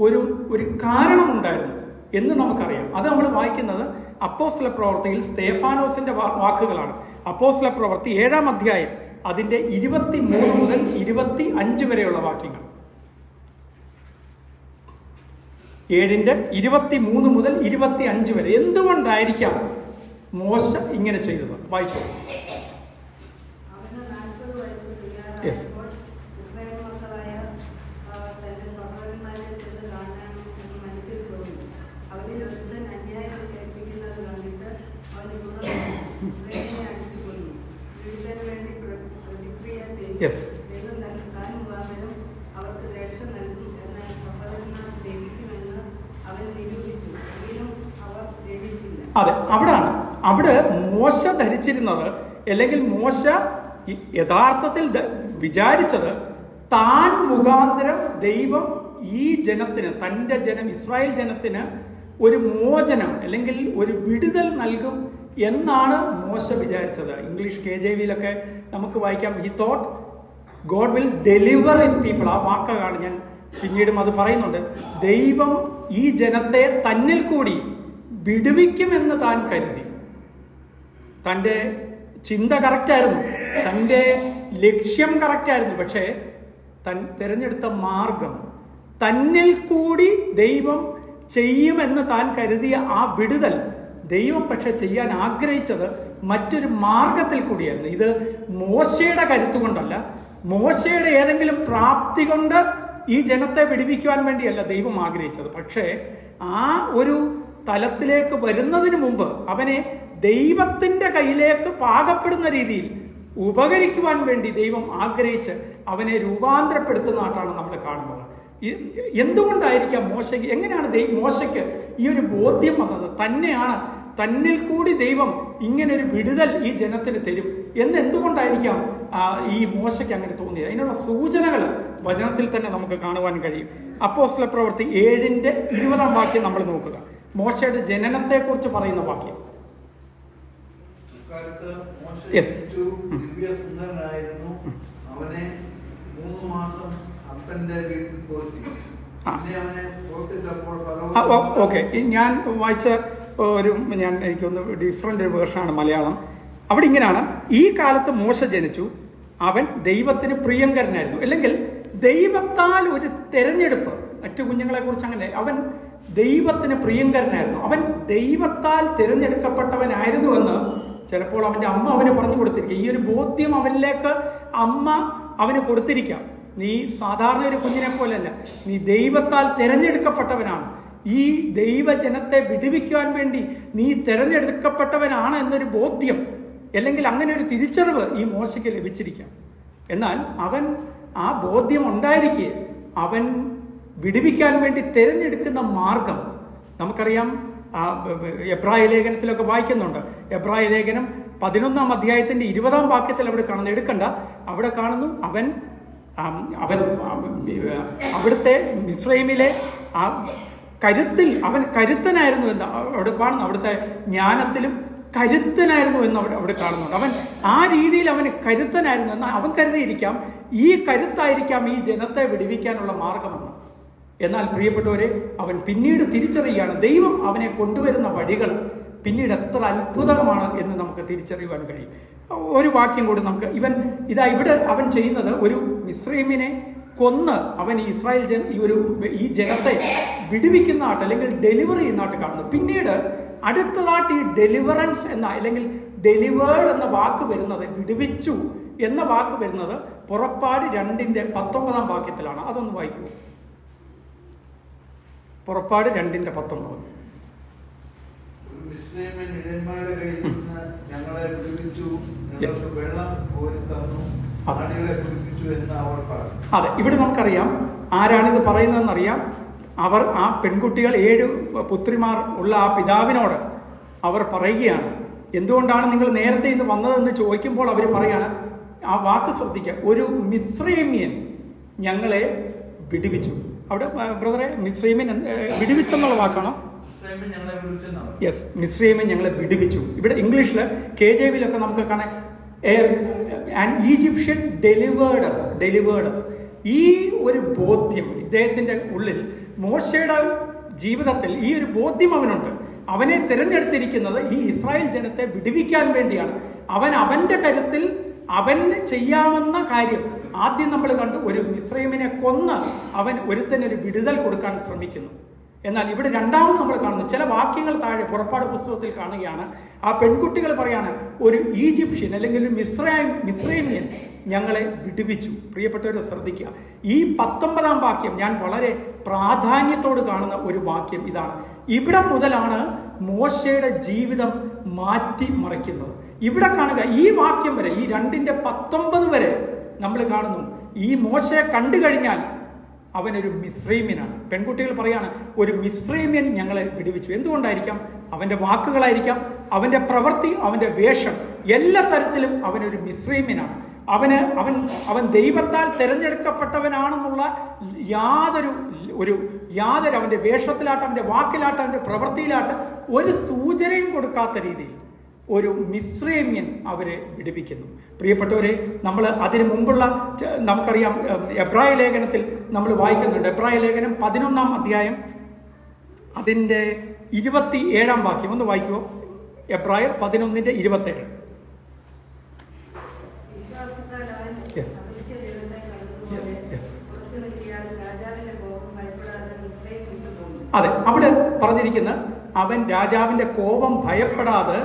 ഒരു കാരണമുണ്ടായിരുന്നു എന്ന് നമുക്കറിയാം. അത് നമ്മൾ വായിക്കുന്നത് അപ്പോസ്തല പ്രവൃത്തിയിൽ സ്തേഫാനോസിന്റെ വാക്കുകളാണ്. അപ്പോസ്തല പ്രവൃത്തി 7-ാം അധ്യായം അതിന്റെ 23 മുതൽ 25 വരെയുള്ള വാക്യങ്ങൾ. 7:23 മുതൽ 25 വരെ. എന്തുകൊണ്ടായിരിക്കാം മോശ ഇങ്ങനെ ചെയ്തത്? വായിച്ചു. യെസ്. യെസ്. അതെ, അവിടെ മോശ ധരിച്ചിരുന്നത്, അല്ലെങ്കിൽ മോശ യഥാർത്ഥത്തിൽ വിചാരിച്ചത്, താൻ മുഖാന്തരം ദൈവം ഈ ജനത്തിന്, തൻ്റെ ജനം ഇസ്രായേൽ ജനത്തിന് ഒരു മോചനം അല്ലെങ്കിൽ ഒരു വിടുതൽ നൽകും എന്നാണ് മോശ വിചാരിച്ചത്. ഇംഗ്ലീഷ് KJVയിലൊക്കെ നമുക്ക് വായിക്കാം, he thought God will deliver his people. ആ വാക്കാണ്, ഞാൻ പിന്നീടും അത് പറയുന്നുണ്ട്. ദൈവം ഈ ജനത്തെ തന്നിൽ കൂടി വിടുവിക്കുമെന്ന് താൻ കരുതി. തൻ്റെ ചിന്ത കറക്റ്റായിരുന്നു, തൻ്റെ ലക്ഷ്യം കറക്റ്റായിരുന്നു. പക്ഷേ താൻ തിരഞ്ഞെടുത്ത മാർഗം, തന്നിൽ കൂടി ദൈവം ചെയ്യുമെന്ന് താൻ കരുതിയ ആ വിടുതൽ ദൈവം പക്ഷെ ചെയ്യാൻ ആഗ്രഹിച്ചത് മറ്റൊരു മാർഗത്തിൽ കൂടിയായിരുന്നു. ഇത് മോശയുടെ കരുത്തുകൊണ്ടല്ല, മോശയുടെ ഏതെങ്കിലും പ്രാപ്തി കൊണ്ട് ഈ ജനത്തെ വിടുവിക്കുവാൻ വേണ്ടിയല്ല ദൈവം ആഗ്രഹിച്ചത്. പക്ഷേ ആ ഒരു തലത്തിലേക്ക് വരുന്നതിന് മുമ്പ് അവനെ ദൈവത്തിൻ്റെ കയ്യിലേക്ക് പാകപ്പെടുന്ന രീതിയിൽ ഉപകരിക്കുവാൻ വേണ്ടി ദൈവം ആഗ്രഹിച്ച് അവനെ രൂപാന്തരപ്പെടുത്തുന്നതായിട്ടാണ് നമ്മൾ കാണുന്നത്. എന്തുകൊണ്ടായിരിക്കാം മോശയ്ക്ക്, എങ്ങനെയാണ് മോശയ്ക്ക് ഈ ഒരു ബോധ്യം വന്നത്? തന്നിൽ കൂടി ദൈവം ഇങ്ങനൊരു വിടുതൽ ഈ ജനത്തിന് തരും എന്ന് എന്തുകൊണ്ടായിരിക്കാം ഈ മോശയ്ക്ക് അങ്ങനെ തോന്നിയത്? അതിനുള്ള സൂചനകൾ വചനത്തിൽ തന്നെ നമുക്ക് കാണുവാൻ കഴിയും. അപ്പോസ്തല പ്രവൃത്തി 7:20 വാക്യം നമ്മൾ നോക്കുക. മോശയുടെ ജനനത്തെക്കുറിച്ച് പറയുന്ന വാക്യം. അവനെ 3 മാസം അപ്പന്റെ വീട്ടിൽ പോയി. ഓക്കെ, ഞാൻ വായിച്ച എനിക്കൊന്ന് ഡിഫറെന്റ് വേർഷനാണ് മലയാളം. അവിടെ ഇങ്ങനെയാണ്, ഈ കാലത്ത് മോശ ജനിച്ചു, അവൻ ദൈവത്തിന് പ്രിയങ്കരനായിരുന്നു. അല്ലെങ്കിൽ ദൈവത്താൽ ഒരു തെരഞ്ഞെടുപ്പ്. മറ്റു കുഞ്ഞുങ്ങളെ കുറിച്ച് അങ്ങനെ, അവൻ ദൈവത്തിന് പ്രിയങ്കരനായിരുന്നു, അവൻ ദൈവത്താൽ തിരഞ്ഞെടുക്കപ്പെട്ടവനായിരുന്നുവെന്ന് ചിലപ്പോൾ അവൻ്റെ അമ്മ അവന് പറഞ്ഞു കൊടുത്തിരിക്കുക. ഈ ഒരു ബോധ്യം അവനിലേക്ക് അമ്മ അവന് കൊടുത്തിരിക്കാം. നീ സാധാരണ ഒരു കുഞ്ഞിനെ പോലെയല്ല, നീ ദൈവത്താൽ തിരഞ്ഞെടുക്കപ്പെട്ടവനാണ്, ഈ ദൈവജനത്തെ വിടുവിക്കുവാൻ വേണ്ടി നീ തിരഞ്ഞെടുക്കപ്പെട്ടവനാണ് എന്നൊരു ബോധ്യം, അല്ലെങ്കിൽ അങ്ങനെ ഒരു തിരിച്ചറിവ് ഈ മോശയ്ക്ക് ലഭിച്ചിരിക്കാം. എന്നാൽ അവൻ ആ ബോധ്യം ഉണ്ടായിരിക്കെ അവൻ വിടുവിക്കാൻ വേണ്ടി തിരഞ്ഞെടുക്കുന്ന മാർഗം നമുക്കറിയാം. എബ്രായ ലേഖനത്തിലൊക്കെ വായിക്കുന്നുണ്ട്. എബ്രായ ലേഖനം 11-ാം അധ്യായത്തിന്റെ 20-ാം വാക്യത്തിൽ അവിടെ കാണുന്നു, എടുക്കണ്ട, അവിടെ കാണുന്നു അവൻ അവിടുത്തെ മിസ്രൈമിലെ ആ കരുത്തിൽ അവൻ കരുത്തനായിരുന്നു എന്ന് അവിടെ കാണുന്നു. അവിടുത്തെ ജ്ഞാനത്തിലും കരുത്തനായിരുന്നു എന്ന് അവിടെ കാണുന്നുണ്ട്. അവൻ ആ രീതിയിൽ അവന് കരുത്തനായിരുന്നു. എന്നാൽ അവൻ കരുതിയിരിക്കാം ഈ കരുത്തായിരിക്കാം ഈ ജനത്തെ വിടുവിക്കാനുള്ള മാർഗമെന്ന്. എന്നാൽ പ്രിയപ്പെട്ടവരെ, അവൻ പിന്നീട് തിരിച്ചറിയുകയാണ് ദൈവം അവനെ കൊണ്ടുവരുന്ന വഴികൾ പിന്നീട് എത്ര അത്ഭുതമാണ് എന്ന് നമുക്ക് തിരിച്ചറിയുവാൻ കഴിയും. ഒരു വാക്യം കൂടി നമുക്ക് ഇവിടെ അവൻ ചെയ്യുന്നത്, ഒരു മിസ്രൈമിനെ കൊന്ന് അവൻ ഇസ്രായേൽ ഈ ജനത്തെ വിടുവിക്കുന്നതായിട്ട് അല്ലെങ്കിൽ ഡെലിവർ ചെയ്യുന്നതായിട്ട് കാണുന്നു. പിന്നീട് അടുത്തതായിട്ട് ഈ ഡെലിവറൻസ് അല്ലെങ്കിൽ ഡെലിവേർഡ് എന്ന വാക്ക് വരുന്നത്, വിടുവിച്ചു എന്ന വാക്ക് വരുന്നത് പുറപ്പാട് 2-ന്റെ 19-ാം വാക്യത്തിലാണ്. അതൊന്ന് വായിക്കൂ. പുറപ്പാട് 2-ന്റെ 19. ഞങ്ങളെ വിടുവിച്ചു, ഞങ്ങൾക്ക് വെള്ളം കോരി തന്നു, ആടുകളെ കുടിപ്പിച്ചു എന്ന് അവർ പറഞ്ഞു. അതെ, ഇവിടെ നമുക്കറിയാം ആരാണിത് പറയുന്നതെന്നറിയാം. അവർ ആ പെൺകുട്ടികൾ 7 പുത്രിമാർ ഉള്ള ആ പിതാവിനോട് അവർ പറയുകയാണ്, എന്തുകൊണ്ടാണ് നിങ്ങൾ നേരത്തെ ഇന്ന് വന്നതെന്ന് ചോദിക്കുമ്പോൾ അവർ പറയാണ്, ആ വാക്ക് ശ്രദ്ധിക്കുക, ഒരു മിസ്രൈമ്യൻ ഞങ്ങളെ വിടുവിച്ചു. അവിടെ ബ്രദറെ, മിസ്രൈമ്യൻ വിടുവിച്ചെന്നുള്ള വാക്കാണോ? യെസ്, മിസ്രൈമ്യൻ ഞങ്ങളെ വിടുവിച്ചു. ഇവിടെ ഇംഗ്ലീഷിൽ KJV-ലൊക്കെ നമുക്ക് കാണാൻ ഈജിപ്ഷ്യൻ ഡെലിവേർഡസ്. ഈ ഒരു ബോധ്യം ഇദ്ദേഹത്തിന്റെ ഉള്ളിൽ, മോശയുടെ ജീവിതത്തിൽ ഈ ഒരു ബോധ്യം അവനുണ്ട്. അവനെ തിരഞ്ഞെടുത്തിരിക്കുന്നത് ഈ ഇസ്രായേൽ ജനത്തെ വിടുവിക്കാൻ വേണ്ടിയാണ്. അവന്റെ കരുത്തിൽ അവന് ചെയ്യാവുന്ന കാര്യം ആദ്യം നമ്മൾ കണ്ടു, ഒരു മിസ്രൈമിനെ കൊന്ന് അവൻ ഒരുത്തനൊരു വിടുതൽ കൊടുക്കാൻ ശ്രമിക്കുന്നു. എന്നാൽ ഇവിടെ രണ്ടാമത് നമ്മൾ കാണുന്നു, ചില വാക്യങ്ങൾ താഴെ പുറപ്പാട് പുസ്തകത്തിൽ കാണുകയാണ്. ആ പെൺകുട്ടികൾ പറയാണ്, ഒരു ഈജിപ്ഷ്യൻ അല്ലെങ്കിൽ ഒരു മിസ്രൈമ്യൻ ഞങ്ങളെ വിടുവിച്ചു. പ്രിയപ്പെട്ടവരെ ശ്രദ്ധിക്കുക, ഈ 19-ാം വാക്യം ഞാൻ വളരെ പ്രാധാന്യത്തോട് കാണുന്ന ഒരു വാക്യം ഇതാണ്. ഇവിടെ മുതലാണ് മോശയുടെ ജീവിതം മാറ്റിമറിക്കുന്നത്. ഇവിടെ കാണുക, ഈ വാക്യം വരെ, ഈ 2-ന്റെ 19 വരെ നമ്മൾ കാണുന്നു, ഈ മോശയെ കണ്ടു കഴിഞ്ഞാൽ അവനൊരു മിസ്രൈമ്യനാണ്. പെൺകുട്ടികൾ പറയാണ്, ഒരു മിസ്രൈമ്യൻ ഞങ്ങളെ വിടുവിച്ചു. എന്തുകൊണ്ടായിരിക്കാം? അവന്റെ വാക്കുകളായിരിക്കാം, അവന്റെ പ്രവൃത്തി, അവന്റെ വേഷം, എല്ലാ തരത്തിലും അവനൊരു മിസ്രൈമ്യനാണ്. അവൻ ദൈവത്താൽ തിരഞ്ഞെടുക്കപ്പെട്ടവനാണെന്നുള്ള യാതൊരു അവന്റെ വേഷത്തിലാട്ടെ, അവന്റെ വാക്കിലാട്ടെ, അവന്റെ പ്രവൃത്തിയിലാട്ടെ ഒരു സൂചനയും കൊടുക്കാത്ത രീതിയിൽ ഒരു മിസ്രൈമ്യൻ അവരെ വിടുവിക്കുന്നു. പ്രിയപ്പെട്ടവരെ, നമ്മൾ അതിനു മുമ്പുള്ള നമുക്കറിയാം, എബ്രായ ലേഖനത്തിൽ നമ്മൾ വായിക്കുന്നുണ്ട്. എബ്രായ ലേഖനം 11-ാം അധ്യായം അതിൻ്റെ 27-ാം വാക്യം ഒന്ന് വായിക്കുമോ? എബ്രായ 11-ന്റെ 27. അതെ, അവിടെ പറഞ്ഞിരിക്കുന്ന അവൻ രാജാവിന്റെ കോപം ഭയപ്പെടാതെ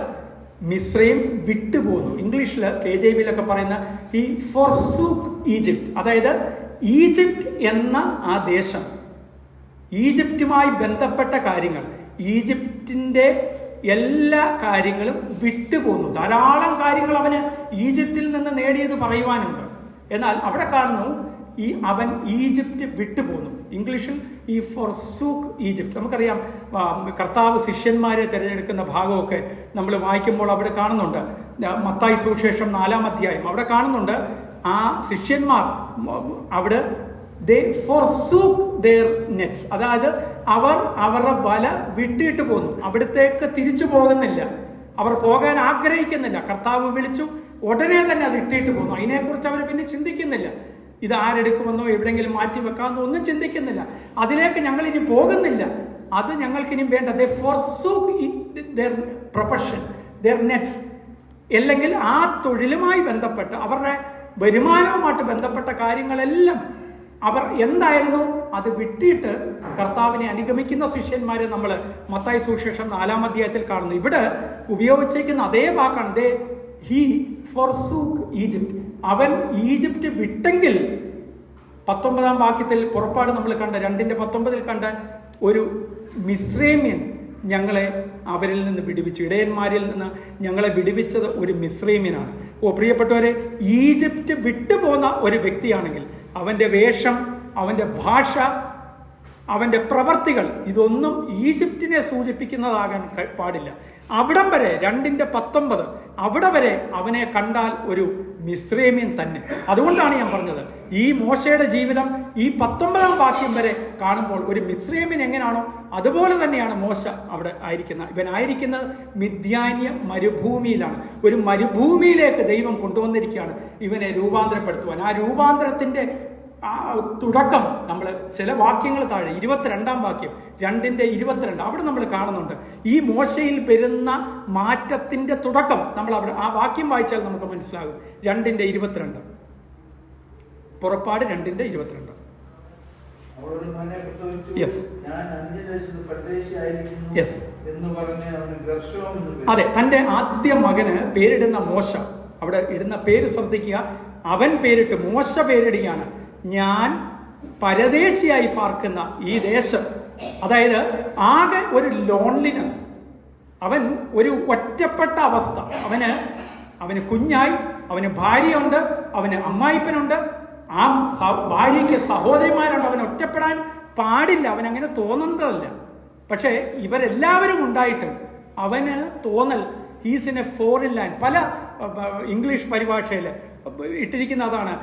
മിസ്രൈം വിട്ടുപോന്നു. ഇംഗ്ലീഷിൽ KJV-ലൊക്കെ പറയുന്ന ഈ ഫോർസൂക്ക് ഈജിപ്റ്റ്, അതായത് ഈജിപ്റ്റ് എന്ന ആ ദേശം, ഈജിപ്റ്റുമായി ബന്ധപ്പെട്ട കാര്യങ്ങൾ, ഈജിപ്തിൻ്റെ എല്ലാ കാര്യങ്ങളും വിട്ടുപോന്നു. ധാരാളം കാര്യങ്ങൾ അവന് ഈജിപ്തിൽ നിന്ന് നേടിയത് പറയുവാനുണ്ട്. എന്നാൽ അവിടെ കാണുന്നു, അവൻ ഈജിപ്റ്റ് വിട്ടുപോന്നു. ഇംഗ്ലീഷിൽ ഈ ഫോർസൂക്ക് ഈജിപ്റ്റ്. നമുക്കറിയാം, കർത്താവ് ശിഷ്യന്മാരെ തിരഞ്ഞെടുക്കുന്ന ഭാഗമൊക്കെ നമ്മൾ വായിക്കുമ്പോൾ അവിടെ കാണുന്നുണ്ട്. മത്തായി സുവിശേഷം 4-ാം അധ്യായം അവിടെ കാണുന്നുണ്ട്, ആ ശിഷ്യന്മാർ അവിടെ they forsook their nets, അതായത് അവർ അവരുടെ വല വിട്ടിട്ട് പോന്നു. അവിടത്തേക്ക് തിരിച്ചു പോകുന്നില്ല, അവർ പോകാൻ ആഗ്രഹിക്കുന്നില്ല. കർത്താവ് വിളിച്ചു, ഉടനെ തന്നെ അത് ഇട്ടിട്ട് പോന്നു. അതിനെക്കുറിച്ച് അവർ പിന്നെ ചിന്തിക്കുന്നില്ല, ഇത് ആരെടുക്കുമെന്നോ എവിടെയെങ്കിലും മാറ്റി വെക്കാമെന്നോ ഒന്നും ചിന്തിക്കുന്നില്ല. അതിലേക്ക് ഞങ്ങൾ ഇനി പോകുന്നില്ല, അത് ഞങ്ങൾക്കിനി വേണ്ട. they forsook their profession, their nets, അല്ലെങ്കിൽ ആ തൊഴിലുമായി ബന്ധപ്പെട്ട് അവരുടെ വരുമാനവുമായിട്ട് ബന്ധപ്പെട്ട കാര്യങ്ങളെല്ലാം അവർ എന്തായിരുന്നു അത് വിട്ടിട്ട് കർത്താവിനെ അനുഗമിക്കുന്ന ശിഷ്യന്മാരെ നമ്മൾ മത്തായി സുവിശേഷം 4-ാം അധ്യായത്തിൽ കാണുന്നു. ഇവിടെ ഉപയോഗിച്ചിരിക്കുന്ന അതേ വാക്കാണ്, he forsook Egypt. അവൻ ഈജിപ്റ്റ് വിട്ടെങ്കിൽ 19-ാം വാക്യത്തിൽ പുറപ്പാട് നമ്മൾ കണ്ട 2-ന്റെ 19 കണ്ട ഒരു മിസ്രൈമ്യൻ ഞങ്ങളെ അവരിൽ നിന്ന് വിടുവിച്ചു. ഇടയന്മാരിൽ നിന്ന് ഞങ്ങളെ വിടുവിച്ചത് ഒരു മിസ്രൈമ്യനാണ്. പ്രിയപ്പെട്ടവരെ, ഈജിപ്റ്റ് വിട്ടുപോകുന്ന ഒരു വ്യക്തിയാണെങ്കിൽ അവൻ്റെ വേഷം, അവൻ്റെ ഭാഷ, അവൻ്റെ പ്രവർത്തികൾ ഇതൊന്നും ഈജിപ്തിനെ സൂചിപ്പിക്കുന്നതാകാൻ പാടില്ല. അവിടം വരെ 2:19 അവിടെ വരെ അവനെ കണ്ടാൽ ഒരു മിസ്രൈമ്യൻ തന്നെ. അതുകൊണ്ടാണ് ഞാൻ പറഞ്ഞത്, ഈ മോശയുടെ ജീവിതം ഈ 19 വാക്യം വരെ കാണുമ്പോൾ ഒരു മിസ്രൈമ്യൻ എങ്ങനെയാണോ അതുപോലെ തന്നെയാണ് മോശ അവിടെ ആയിരിക്കുന്നത്. ഇവൻ ആയിരിക്കുന്നത് മിദ്യാന്യ മരുഭൂമിയിലാണ്. ഒരു മരുഭൂമിയിലേക്ക് ദൈവം കൊണ്ടുവന്നിരിക്കുകയാണ് ഇവനെ രൂപാന്തരപ്പെടുത്തുവാൻ. ആ രൂപാന്തരത്തിന്റെ തുടക്കം നമ്മൾ ചില വാക്യങ്ങൾ താഴെ 22 വാക്യം 2:22 അവിടെ നമ്മൾ കാണുന്നുണ്ട്. ഈ മോശയിൽ വരുന്ന മാറ്റത്തിന്റെ തുടക്കം നമ്മൾ അവിടെ ആ വാക്യം വായിച്ചാൽ നമുക്ക് മനസ്സിലാകും. 2:22 പുറപ്പാട് 2:22. അതെ, തന്റെ ആദ്യ മകന് പേരിടുന്ന മോശ, അവിടെ ഇടുന്ന പേര് ശ്രദ്ധിക്കുക. അവൻ പേരിട്ട് മോശ പേരിടുകയാണ്, ഞാൻ പരദേശിയായി പാർക്കുന്ന ഈ ദേശം. അതായത് ആകെ ഒരു ലോൺലിനെസ്, അവൻ ഒരു ഒറ്റപ്പെട്ട അവസ്ഥ. അവന് കുഞ്ഞായി, അവന് ഭാര്യയുണ്ട്, അവന് അമ്മായിപ്പനുണ്ട്, ആ ഭാര്യയ്ക്ക് സഹോദരിമാരുണ്ട്. അവൻ ഒറ്റപ്പെടാൻ പാടില്ല, അവനങ്ങനെ തോന്നുന്നതല്ല. പക്ഷേ ഇവരെല്ലാവരും ഉണ്ടായിട്ടും അവന് തോന്നൽ he's in A foreign land. പല ഇംഗ്ലീഷ് പരിഭാഷയിൽ ഇട്ടിരിക്കുന്ന അതാണ്,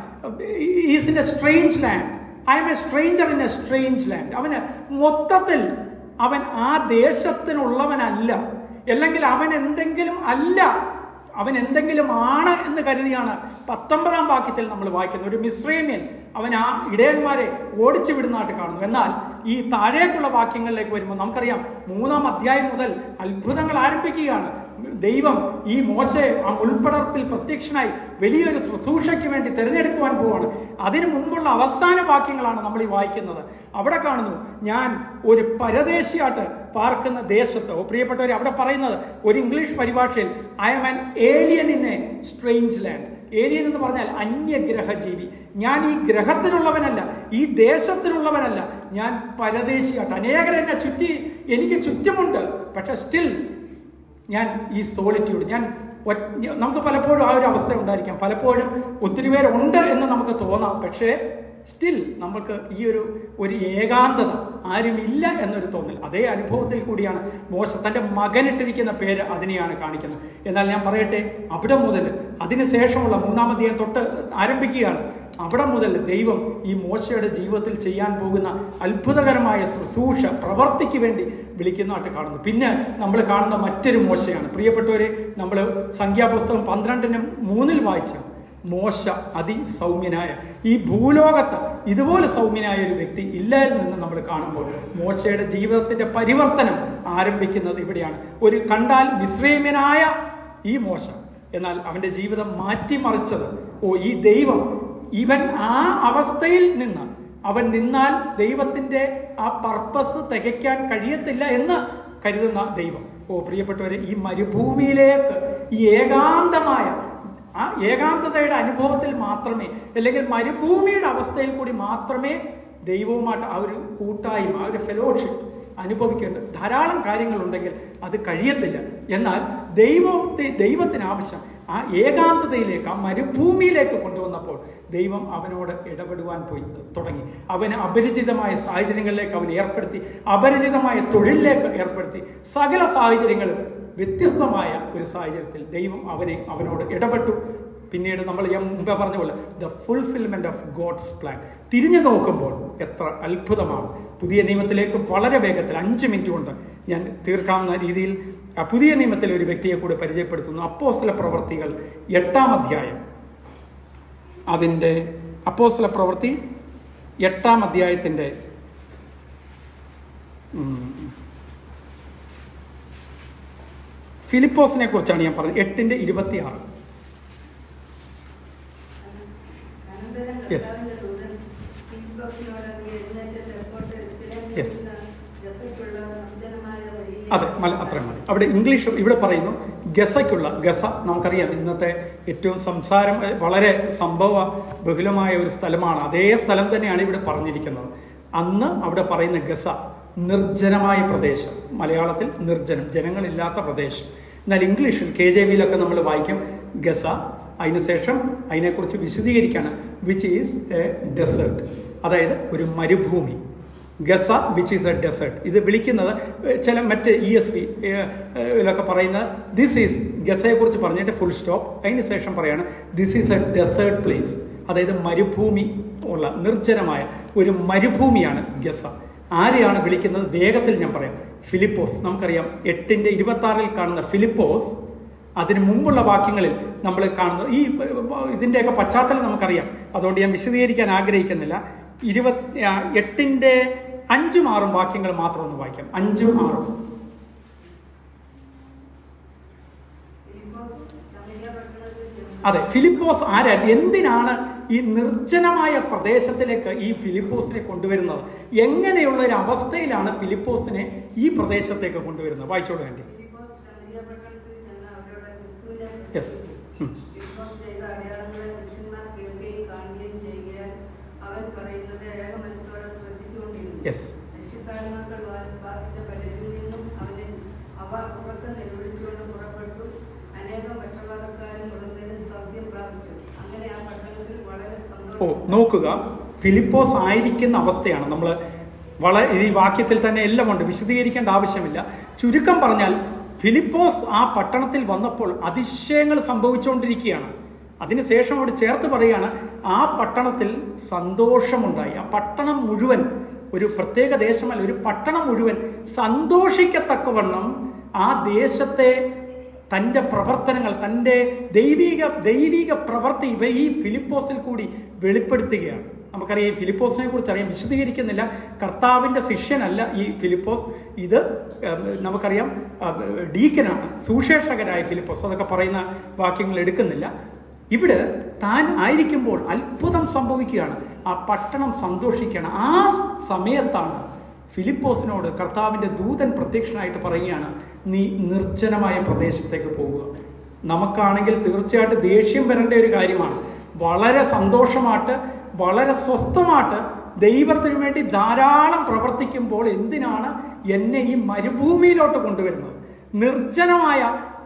he's in a strange land. I M A stranger in a strange land. അവന് മൊത്തത്തിൽ അവൻ ആ ദേശത്തിനുള്ളവനല്ല, അല്ലെങ്കിൽ അവൻ എന്തെങ്കിലും അല്ല, അവൻ എന്തെങ്കിലും ആണ് എന്ന് കരുതിയാണ് 19 വാക്യത്തിൽ നമ്മൾ വായിക്കുന്നത്. ഒരു മിസ്രൈമ്യൻ, അവൻ ആ ഇടയന്മാരെ ഓടിച്ചു വിടുന്നതായിട്ട് കാണുന്നു. എന്നാൽ ഈ താഴേക്കുള്ള വാക്യങ്ങളിലേക്ക് വരുമ്പോൾ നമുക്കറിയാം, 3-ാം അധ്യായം മുതൽ അത്ഭുതങ്ങൾ ആരംഭിക്കുകയാണ്. ദൈവം ഈ മോശയെ ആ മുൾപ്പടർപ്പിൽ പ്രത്യക്ഷനായി വലിയൊരു ശുശ്രൂഷയ്ക്ക് വേണ്ടി തിരഞ്ഞെടുക്കുവാൻ പോവാണ്. അതിനു മുമ്പുള്ള അവസാന വാക്യങ്ങളാണ് നമ്മൾ ഈ വായിക്കുന്നത്. അവിടെ കാണുന്നു, ഞാൻ ഒരു പരദേശിയായിട്ട് പാർക്കുന്ന ദേശത്ത്. പ്രിയപ്പെട്ടവർ, അവിടെ പറയുന്നത് ഒരു ഇംഗ്ലീഷ് പരിഭാഷയിൽ I am an alien in a strange land. Alien എന്ന് പറഞ്ഞാൽ അന്യഗ്രഹജീവി. ഞാൻ ഈ ഗ്രഹത്തിനുള്ളവനല്ല, ഈ ദേശത്തിനുള്ളവനല്ല, ഞാൻ പരദേശിയായിട്ട്. അനേകർ എന്നെ എനിക്ക് ചുറ്റുമുണ്ട്, പക്ഷെ സ്റ്റിൽ ഞാൻ ഈ സോളിറ്റ്യൂഡ്, നമുക്ക് പലപ്പോഴും ആ ഒരു അവസ്ഥ ഉണ്ടായിരിക്കാം. പലപ്പോഴും ഒത്തിരി പേരുണ്ട് എന്ന് നമുക്ക് തോന്നാം, പക്ഷേ സ്റ്റിൽ നമുക്ക് ഈ ഒരു ഏകാന്തത, ആരുമില്ല എന്നൊരു തോന്നൽ. അതേ അനുഭവത്തിൽ കൂടിയാണ് മോശ തൻ്റെ മകനിട്ടിരിക്കുന്ന പേര് അതിനെയാണ് കാണിക്കുന്നത്. എന്നാൽ ഞാൻ പറയട്ടെ, അവിടെ മുതൽ അതിനുശേഷമുള്ള 3-ാം അധ്യായം തൊട്ട് ആരംഭിക്കുകയാണ്. അവിടെ മുതൽ ദൈവം ഈ മോശയുടെ ജീവിതത്തിൽ ചെയ്യാൻ പോകുന്ന അത്ഭുതകരമായ ശുശ്രൂഷ പ്രവർത്തിക്ക് വേണ്ടി വിളിക്കുന്നതായിട്ട് കാണുന്നു. പിന്നെ നമ്മൾ കാണുന്ന മറ്റൊരു മോശയാണ്. പ്രിയപ്പെട്ടവരെ, നമ്മൾ സംഖ്യാപുസ്തകം 12:3 വായിച്ച മോശ അതിസൗമ്യനായ, ഈ ഭൂലോകത്ത് ഇതുപോലെ സൗമ്യനായ ഒരു വ്യക്തി ഇല്ലായിരുന്നു എന്ന് നമ്മൾ കാണുമ്പോൾ മോശയുടെ ജീവിതത്തിന്റെ പരിവർത്തനം ആരംഭിക്കുന്നത് ഇവിടെയാണ്. ഒരു കണ്ടാൽ മിസ്രൈമ്യനായ ഈ മോശ, എന്നാൽ അവന്റെ ജീവിതം മാറ്റിമറിച്ചത്, ഈ ദൈവം ഇവൻ ആ അവസ്ഥയിൽ നിന്ന് അവൻ നിന്നാൽ ദൈവത്തിന്റെ ആ പർപ്പസ് തികയ്ക്കാൻ കഴിയത്തില്ല എന്ന് കരുതുന്ന ദൈവം. പ്രിയപ്പെട്ടവരെ, ഈ മരുഭൂമിയിലേക്ക്, ഈ ഏകാന്തമായ ആ ഏകാന്തതയുടെ അനുഭവത്തിൽ മാത്രമേ, അല്ലെങ്കിൽ മരുഭൂമിയുടെ അവസ്ഥയിൽ കൂടി മാത്രമേ ദൈവവുമായിട്ട് ആ ഒരു കൂട്ടായ്മ, ആ ഒരു ഫെലോഷിപ്പ് അനുഭവിക്കേണ്ടത്. ധാരാളം കാര്യങ്ങളുണ്ടെങ്കിൽ അത് കഴിയത്തില്ല. എന്നാൽ ദൈവത്തിന് ആവശ്യം ആ ഏകാന്തതയിലേക്ക്, ആ മരുഭൂമിയിലേക്ക് കൊണ്ടുവന്നപ്പോൾ ദൈവം അവനോട് ഇടപെടുവാൻ തുടങ്ങി. അവന് അപരിചിതമായ സാഹചര്യങ്ങളിലേക്ക് അവൻ ഏർപ്പെടുത്തി, അപരിചിതമായ തൊഴിലിലേക്ക് ഏർപ്പെടുത്തി. സകല സാഹചര്യങ്ങളും വ്യത്യസ്തമായ ഒരു സാഹചര്യത്തിൽ ദൈവം അവനോട് ഇടപെട്ടു. പിന്നീട് നമ്മൾ മുമ്പേ പറഞ്ഞ പോലെ the fulfilment of God's plan. തിരിഞ്ഞു നോക്കുമ്പോൾ എത്ര അത്ഭുതമാണ്. പുതിയ നിയമത്തിലേക്ക് വളരെ വേഗത്തിൽ 5 മിനിറ്റ് കൊണ്ട് ഞാൻ തീർക്കാവുന്ന രീതിയിൽ പുതിയ നിയമത്തിലെ ഒരു വ്യക്തിയെ കൂടെ പരിചയപ്പെടുത്തുന്നു. അപ്പോസ്തല പ്രവൃത്തികൾ 8-ാം അധ്യായം. അതിൻ്റെ അപ്പോസ്തല പ്രവൃത്തി 8-ാം അധ്യായത്തിൻ്റെ ഫിലിപ്പോസിനെ കുറിച്ചാണ് ഞാൻ പറഞ്ഞത്. 8:26. യെസ് യെസ് അതെ, അത്രയും മതി. അവിടെ ഇംഗ്ലീഷ് ഇവിടെ പറയുന്നു ഗസയ്ക്കുള്ള, ഗസ നമുക്കറിയാം ഇന്നത്തെ ഏറ്റവും സംസാരം വളരെ സംഭവ ബഹുലമായ ഒരു സ്ഥലമാണ്. അതേ സ്ഥലം തന്നെയാണ് ഇവിടെ പറഞ്ഞിരിക്കുന്നത്. അന്ന് അവിടെ പറയുന്ന ഗസ നിർജ്ജനമായ പ്രദേശം, മലയാളത്തിൽ നിർജ്ജനം, ജനങ്ങളില്ലാത്ത പ്രദേശം. എന്നാൽ ഇംഗ്ലീഷിൽ KJV-യിലൊക്കെ നമ്മൾ വായിക്കും ഗസ. അതിനുശേഷം അതിനെക്കുറിച്ച് വിശദീകരിക്കുകയാണ്, വിച്ച് ഈസ് എ ഡെസേർട്ട്, അതായത് ഒരു മരുഭൂമി. Gaza which is a desert. ഇത് വിളിക്കുന്നത് ചില മറ്റ് ESV യിലൊക്കെ പറയുന്നത് ദിസ് ഈസ് ഗസയെക്കുറിച്ച് പറഞ്ഞിട്ട് ഫുൾ സ്റ്റോപ്പ്, അതിന് ശേഷം പറയാണ് this is a desert place. അതായത് മരുഭൂമി ഉള്ള നിർജ്ജനമായ ഒരു മരുഭൂമിയാണ് ഗസ. ആരെയാണ് വിളിക്കുന്നത്? വേഗത്തിൽ ഞാൻ പറയാം. ഫിലിപ്പോസ്. നമുക്കറിയാം 8:26 കാണുന്ന ഫിലിപ്പോസ്, അതിന് മുമ്പുള്ള വാക്യങ്ങളിൽ നമ്മൾ കാണുന്നത് ഈ ഇതിൻ്റെയൊക്കെ പശ്ചാത്തലം നമുക്കറിയാം, അതുകൊണ്ട് ഞാൻ വിശദീകരിക്കാൻ ആഗ്രഹിക്കുന്നില്ല. 8:5, 6 വാക്യങ്ങൾ മാത്രം ഒന്ന് വായിക്കാം. 5, 6. അതെ, ഫിലിപ്പോസ് ആരാണ്? എന്തിനാണ് ഈ നിർജ്ജനമായ പ്രദേശത്തിലേക്ക് ഈ ഫിലിപ്പോസിനെ കൊണ്ടുവരുന്നത്? എങ്ങനെയുള്ള ഒരു അവസ്ഥയിലാണ് ഫിലിപ്പോസിനെ ഈ പ്രദേശത്തേക്ക് കൊണ്ടുവരുന്നത്? വായിച്ചോളൂ വേണ്ടി. യെസ്. യെസ്. ഓ, നോക്കുക, ഫിലിപ്പോസ് ആയിരിക്കുന്ന അവസ്ഥയാണ് നമ്മൾ ഈ വാക്യത്തിൽ തന്നെ എല്ലാം ഉണ്ട്, വിശദീകരിക്കേണ്ട ആവശ്യമില്ല. ചുരുക്കം പറഞ്ഞാൽ ഫിലിപ്പോസ് ആ പട്ടണത്തിൽ വന്നപ്പോൾ അതിശയങ്ങൾ സംഭവിച്ചുകൊണ്ടിരിക്കുകയാണ്. അതിനുശേഷം അവിടെ ചേർത്ത് പറയുകയാണ്, ആ പട്ടണത്തിൽ സന്തോഷമുണ്ടായി. ആ പട്ടണം മുഴുവൻ, ഒരു പ്രത്യേക ദേശമല്ല, ഒരു പട്ടണം മുഴുവൻ സന്തോഷിക്കത്തക്കവണ്ണം ആ ദേശത്തെ തൻ്റെ പ്രവർത്തനങ്ങൾ, തൻ്റെ ദൈവിക പ്രവൃത്തി ഈ ഫിലിപ്പോസിൽ കൂടി വെളിപ്പെടുത്തുകയാണ്. നമുക്കറിയാം, ഈ ഫിലിപ്പോസിനെ കുറിച്ച് അറിയാം, വിശദീകരിക്കുന്നില്ല. കർത്താവിൻ്റെ ശിഷ്യനല്ല ഈ ഫിലിപ്പോസ്. ഇത് നമുക്കറിയാം ഡീക്കനാണ്, സുവിശേഷകനായ ഫിലിപ്പോസ്. അതൊക്കെ പറയുന്ന വാക്യങ്ങൾ എടുക്കുന്നില്ല. ഇവിടെ താൻ ആയിരിക്കുമ്പോൾ അത്ഭുതം സംഭവിക്കുകയാണ്. ആ പട്ടണം സന്തോഷിക്കുകയാണ്. ആ സമയത്താണ് ഫിലിപ്പോസിനോട് കർത്താവിൻ്റെ ദൂതൻ പ്രത്യക്ഷനായിട്ട് പറയുകയാണ്, നീ നിർജ്ജനമായ പ്രദേശത്തേക്ക് പോകുക. നമുക്കാണെങ്കിൽ തീർച്ചയായിട്ടും ദേഷ്യം വരേണ്ട ഒരു കാര്യമാണ്. വളരെ സന്തോഷമായിട്ട്, വളരെ സ്വസ്ഥമായിട്ട് ദൈവത്തിന് വേണ്ടി ധാരാളം പ്രവർത്തിക്കുമ്പോൾ എന്തിനാണ് എന്നെ ഈ മരുഭൂമിയിലോട്ട് കൊണ്ടുവരുന്നത്? നിർജ്ജനമായ,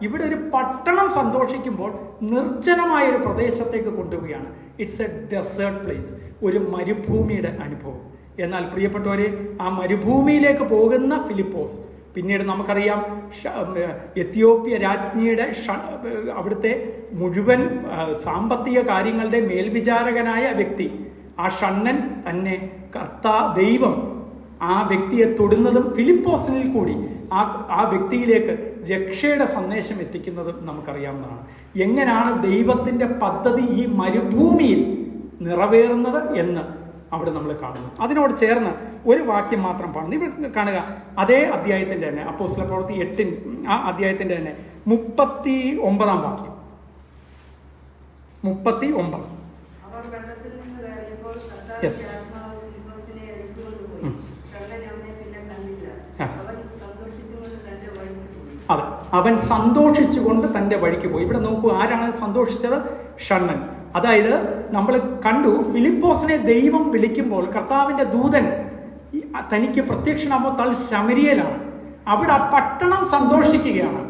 ഇവിടെ ഒരു പട്ടണം സന്തോഷിക്കുമ്പോൾ നിർജ്ജനമായ ഒരു പ്രദേശത്തേക്ക് കൊണ്ടുപോവുകയാണ്. ഇറ്റ്സ് എ ഡെസേർട്ട് പ്ലേസ്, ഒരു മരുഭൂമിയുടെ അനുഭവം. എന്നാൽ പ്രിയപ്പെട്ടവരെ, ആ മരുഭൂമിയിലേക്ക് പോകുന്ന ഫിലിപ്പോസ് പിന്നീട് നമുക്കറിയാം എത്യോപ്യ രാജ്ഞിയുടെ അവിടുത്തെ മുഴുവൻ സാമ്പത്തിക കാര്യങ്ങളുടെ മേൽവിചാരകനായ വ്യക്തി, ആ ഷണ്ണൻ തന്നെ ദൈവം ആ വ്യക്തിയെ തൊടുന്നതും ഫിലിപ്പോസിനിൽ കൂടി ആ വ്യക്തിയിലേക്ക് രക്ഷയുടെ സന്ദേശം എത്തിക്കുന്നതും നമുക്കറിയാവുന്നതാണ്. എങ്ങനെയാണ് ദൈവത്തിൻ്റെ പദ്ധതി ഈ മരുഭൂമിയിൽ നിറവേറുന്നത് എന്ന് അവിടെ നമ്മൾ കാണുന്നു. അതിനോട് ചേർന്ന് ഒരു വാക്യം മാത്രം പാടുന്നു. ഇവിടെ കാണുക, അതേ അധ്യായത്തിൻ്റെ തന്നെ, അപ്പോസ്തല പ്രവൃത്തി 8 ആ അധ്യായത്തിൻ്റെ തന്നെ 39 വാക്യം. 39. യെസ്. അതെ, അവൻ സന്തോഷിച്ചുകൊണ്ട് തൻ്റെ വഴിക്ക് പോയി. ഇവിടെ നോക്കൂ, ആരാണ് സന്തോഷിച്ചത്? ഷണ്ണൻ. അതായത് നമ്മൾ കണ്ടു, ഫിലിപ്പോസിനെ ദൈവം വിളിക്കുമ്പോൾ കർത്താവിൻ്റെ ദൂതൻ തനിക്ക് പ്രത്യക്ഷനാകുമ്പോൾ തൽ ശമരിയയിലാണ്. അവിടെ ആ പട്ടണം സന്തോഷിക്കുകയാണ്.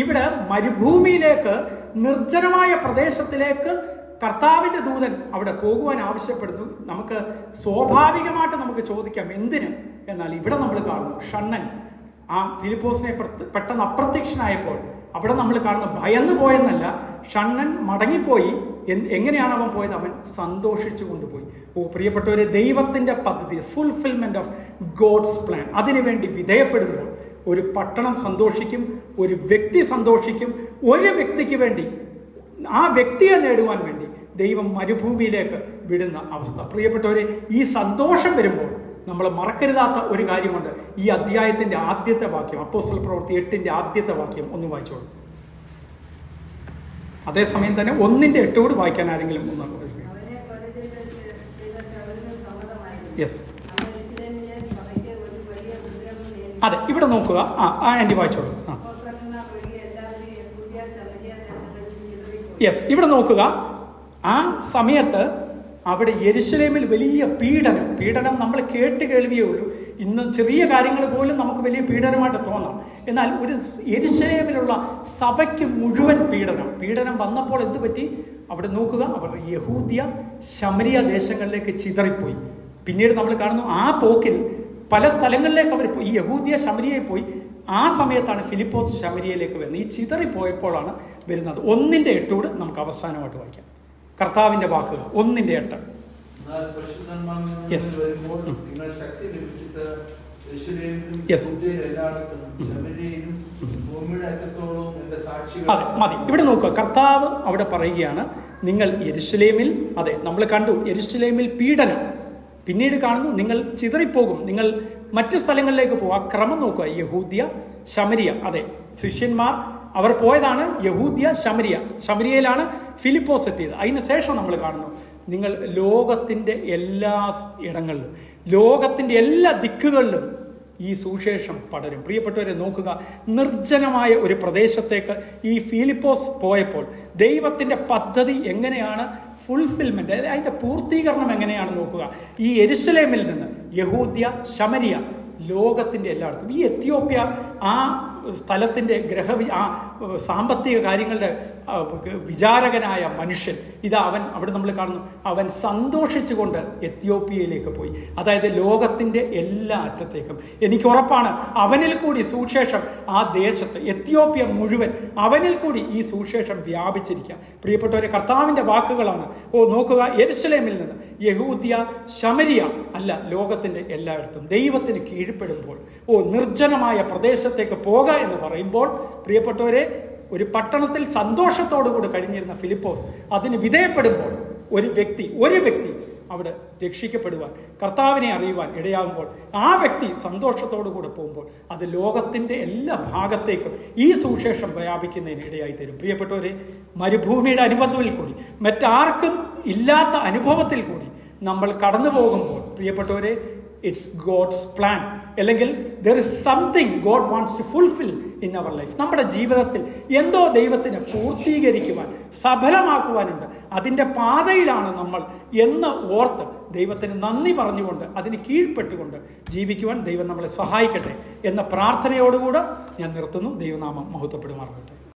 ഇവിടെ മരുഭൂമിയിലേക്ക്, നിർജ്ജനമായ പ്രദേശത്തിലേക്ക് കർത്താവിൻ്റെ ദൂതൻ അവിടെ പോകുവാൻ ആവശ്യപ്പെടുന്നു. നമുക്ക് സ്വാഭാവികമായിട്ട് നമുക്ക് ചോദിക്കാം എന്തിന്. എന്നാൽ ഇവിടെ നമ്മൾ കാണുന്നു, ഷണ്ണൻ ആ ഫിലിപ്പോസിനെ പെട്ടെന്ന് അപ്രത്യക്ഷനായപ്പോൾ അവിടെ നമ്മൾ കാണുന്ന ഭയന്നു പോയെന്നല്ല, ഷണ്ണൻ മടങ്ങിപ്പോയി. എങ്ങനെയാണ് അവൻ പോയത്? അവൻ സന്തോഷിച്ചു കൊണ്ടുപോയി. ഓ പ്രിയപ്പെട്ടവരെ, ദൈവത്തിൻ്റെ പദ്ധതി, ഫുൾഫിൽമെന്റ് ഓഫ് ഗോഡ്സ് പ്ലാൻ, അതിനുവേണ്ടി വിധേയപ്പെടുമ്പോൾ ഒരു പട്ടണം സന്തോഷിക്കും, ഒരു വ്യക്തി സന്തോഷിക്കും. ഒരു വ്യക്തിക്ക് വേണ്ടി, ആ വ്യക്തിയെ നേടുവാൻ വേണ്ടി ദൈവം മരുഭൂമിയിലേക്ക് വിടുന്ന അവസ്ഥ. പ്രിയപ്പെട്ടവരെ, ഈ സന്തോഷം വരുമ്പോൾ നമ്മൾ മറക്കരുതാത്ത ഒരു കാര്യമുണ്ട്. ഈ അധ്യായത്തിൻ്റെ ആദ്യത്തെ വാക്യം, അപ്പോസ്തല പ്രവൃത്തി 8 ആദ്യത്തെ വാക്യം ഒന്ന് വായിച്ചോളൂ. അതേസമയം തന്നെ 1:8 വായിക്കാൻ ആരെങ്കിലും ഒന്ന്. യെസ്. അതെ, ഇവിടെ നോക്കുക. ആൻറ്റി വായിച്ചോളൂ. യെസ്, ഇവിടെ നോക്കുക. ആ സമയത്ത് അവിടെ യെരുശലേമിൽ വലിയ പീഡനം നമ്മൾ കേട്ട് കേൾവിയേ ഉള്ളൂ. ഇന്ന് ചെറിയ കാര്യങ്ങൾ പോലും നമുക്ക് വലിയ പീഡനമായിട്ട് തോന്നാം. എന്നാൽ ഒരു യെരുശലേമിലുള്ള സഭയ്ക്ക് മുഴുവൻ പീഡനം വന്നപ്പോൾ എന്ത് പറ്റി? അവിടെ നോക്കുക, അവർ യഹൂദ്യ ശമരിയ ദേശങ്ങളിലേക്ക് ചിതറിപ്പോയി. പിന്നീട് നമ്മൾ കാണുന്നു, ആ പോക്കിൽ പല സ്ഥലങ്ങളിലേക്ക് അവർ പോയി. ഈ യഹൂദിയ ശമരിയയിൽ പോയി. ആ സമയത്താണ് ഫിലിപ്പോസ് ശമരിയയിലേക്ക് വരുന്നത്. ഈ ചിതറിപ്പോയപ്പോഴാണ് വരുന്നത്. 1:8 കൂടെ നമുക്ക് അവസാനമായിട്ട് വായിക്കാം. കർത്താവിൻ്റെ വാക്കുകൾ 1:8. എന്നാൽ പരിശുദ്ധാത്മാവിൽ നിന്ന് Yes. വരുമ്പോൾ നിങ്ങൾ ശക്തി ലഭിച്ചിട്ട് യെരൂശലേമിലും Yes. യഹൂദയിൽ എല്ലായിടത്തും ശമര്യയിലും ഭൂമിയുടെ അറ്റത്തോളവും എന്റെ സാക്ഷികൾ. അതെ, മതി. ഇവിടെ നോക്കുക, കർത്താവ് അവിടെ പറയുകയാണ്, നിങ്ങൾ യെരൂശലേമിൽ, അതെ നമ്മൾ കണ്ടു യെരൂശലേമിൽ പീഡനം, പിന്നീട് കാണുന്നു നിങ്ങൾ ചിതറിപ്പോകും, നിങ്ങൾ മറ്റ് സ്ഥലങ്ങളിലേക്ക് പോകും. ആ ക്രമം നോക്കുക, യഹൂദ്യ ശമരിയ. അതെ, ശിഷ്യന്മാർ അവർ പോയതാണ് യഹൂദ്യ ശമരിയ. ശമരിയയിലാണ് ഫിലിപ്പോസ് എത്തിയത്. അതിന് ശേഷം നമ്മൾ കാണുന്നു നിങ്ങൾ ലോകത്തിൻ്റെ എല്ലാ ഇടങ്ങളിലും, ലോകത്തിൻ്റെ എല്ലാ ദിക്കുകളിലും ഈ സുവിശേഷം പടരും. പ്രിയപ്പെട്ടവരെ നോക്കുക, നിർജ്ജനമായ ഒരു പ്രദേശത്തേക്ക് ഈ ഫിലിപ്പോസ് പോയപ്പോൾ ദൈവത്തിൻ്റെ പദ്ധതി എങ്ങനെയാണ് ഫുൾഫിൽമെന്റ്, അതിൻ്റെ പൂർത്തീകരണം എങ്ങനെയാണെന്ന് നോക്കുക. ഈ യെരൂശലേമിൽ നിന്ന് യഹൂദ്യ ശമരിയ, ലോകത്തിൻ്റെ എല്ലായിടത്തും. ഈ എത്യോപ്യ ആ സ്ഥലത്തിൻ്റെ ആ സാമ്പത്തിക കാര്യങ്ങളുടെ വിചാരകനായ മനുഷ്യൻ, ഇതാ അവൻ അവിടെ നമ്മൾ കാണുന്നു, അവൻ സന്തോഷിച്ചുകൊണ്ട് എത്യോപ്യയിലേക്ക് പോയി. അതായത് ലോകത്തിൻ്റെ എല്ലാ അറ്റത്തേക്കും. എനിക്ക് ഉറപ്പാണ് അവനിൽ കൂടി സുവിശേഷം ആ ദേശത്ത്, എത്യോപ്യ മുഴുവൻ അവനിൽ കൂടി ഈ സുവിശേഷം വ്യാപിച്ചിരിക്കാം. പ്രിയപ്പെട്ടവരെ, കർത്താവിൻ്റെ വാക്കുകളാണ്. നോക്കുക, യെരൂശലേമിൽ നിന്ന് യഹൂദ്യ ശമരിയ അല്ല, ലോകത്തിൻ്റെ എല്ലായിടത്തും ദൈവത്തിന് കീഴ്പ്പെടുമ്പോൾ, നിർജ്ജനമായ പ്രദേശത്തേക്ക് പോക എന്ന് പറയുമ്പോൾ, പ്രിയപ്പെട്ടവരെ, ഒരു പട്ടണത്തിൽ സന്തോഷത്തോടുകൂടി കഴിഞ്ഞിരുന്ന ഫിലിപ്പോസ് അതിന് വിധേയപ്പെടുമ്പോൾ ഒരു വ്യക്തി അവിടെ രക്ഷിക്കപ്പെടുവാൻ, കർത്താവിനെ അറിയുവാൻ ഇടയാകുമ്പോൾ, ആ വ്യക്തി സന്തോഷത്തോടുകൂടെ പോകുമ്പോൾ അത് ലോകത്തിൻ്റെ എല്ലാ ഭാഗത്തേക്കും ഈ സുവിശേഷം വ്യാപിക്കുന്നതിന് ഇടയായി തരും. പ്രിയപ്പെട്ടവരെ, മരുഭൂമിയുടെ അനുഭവത്തിൽ കൂടി, മറ്റാർക്കും ഇല്ലാത്ത അനുഭവത്തിൽ കൂടി നമ്മൾ കടന്നു പോകുമ്പോൾ, പ്രിയപ്പെട്ടവരെ, ഇറ്റ്സ് ഗോഡ്സ് പ്ലാൻ, അല്ലെങ്കിൽ there is something God wants to fulfil in our life. നമ്മുടെ ജീവിതത്തിൽ എന്തോ ദൈവത്തിന് പൂർത്തീകരിക്കുവാൻ, സഫലമാക്കുവാനുണ്ട്. അതിൻ്റെ പാതയിലാണ് നമ്മൾ എന്ന് ഓർത്ത് ദൈവത്തിന് നന്ദി പറഞ്ഞുകൊണ്ട് അതിന് കീഴ്പ്പെട്ടുകൊണ്ട് ജീവിക്കുവാൻ ദൈവം നമ്മളെ സഹായിക്കട്ടെ എന്ന പ്രാർത്ഥനയോടുകൂടെ ഞാൻ നിർത്തുന്നു. ദൈവനാമം മഹത്വപ്പെടുമാറാകട്ടെ.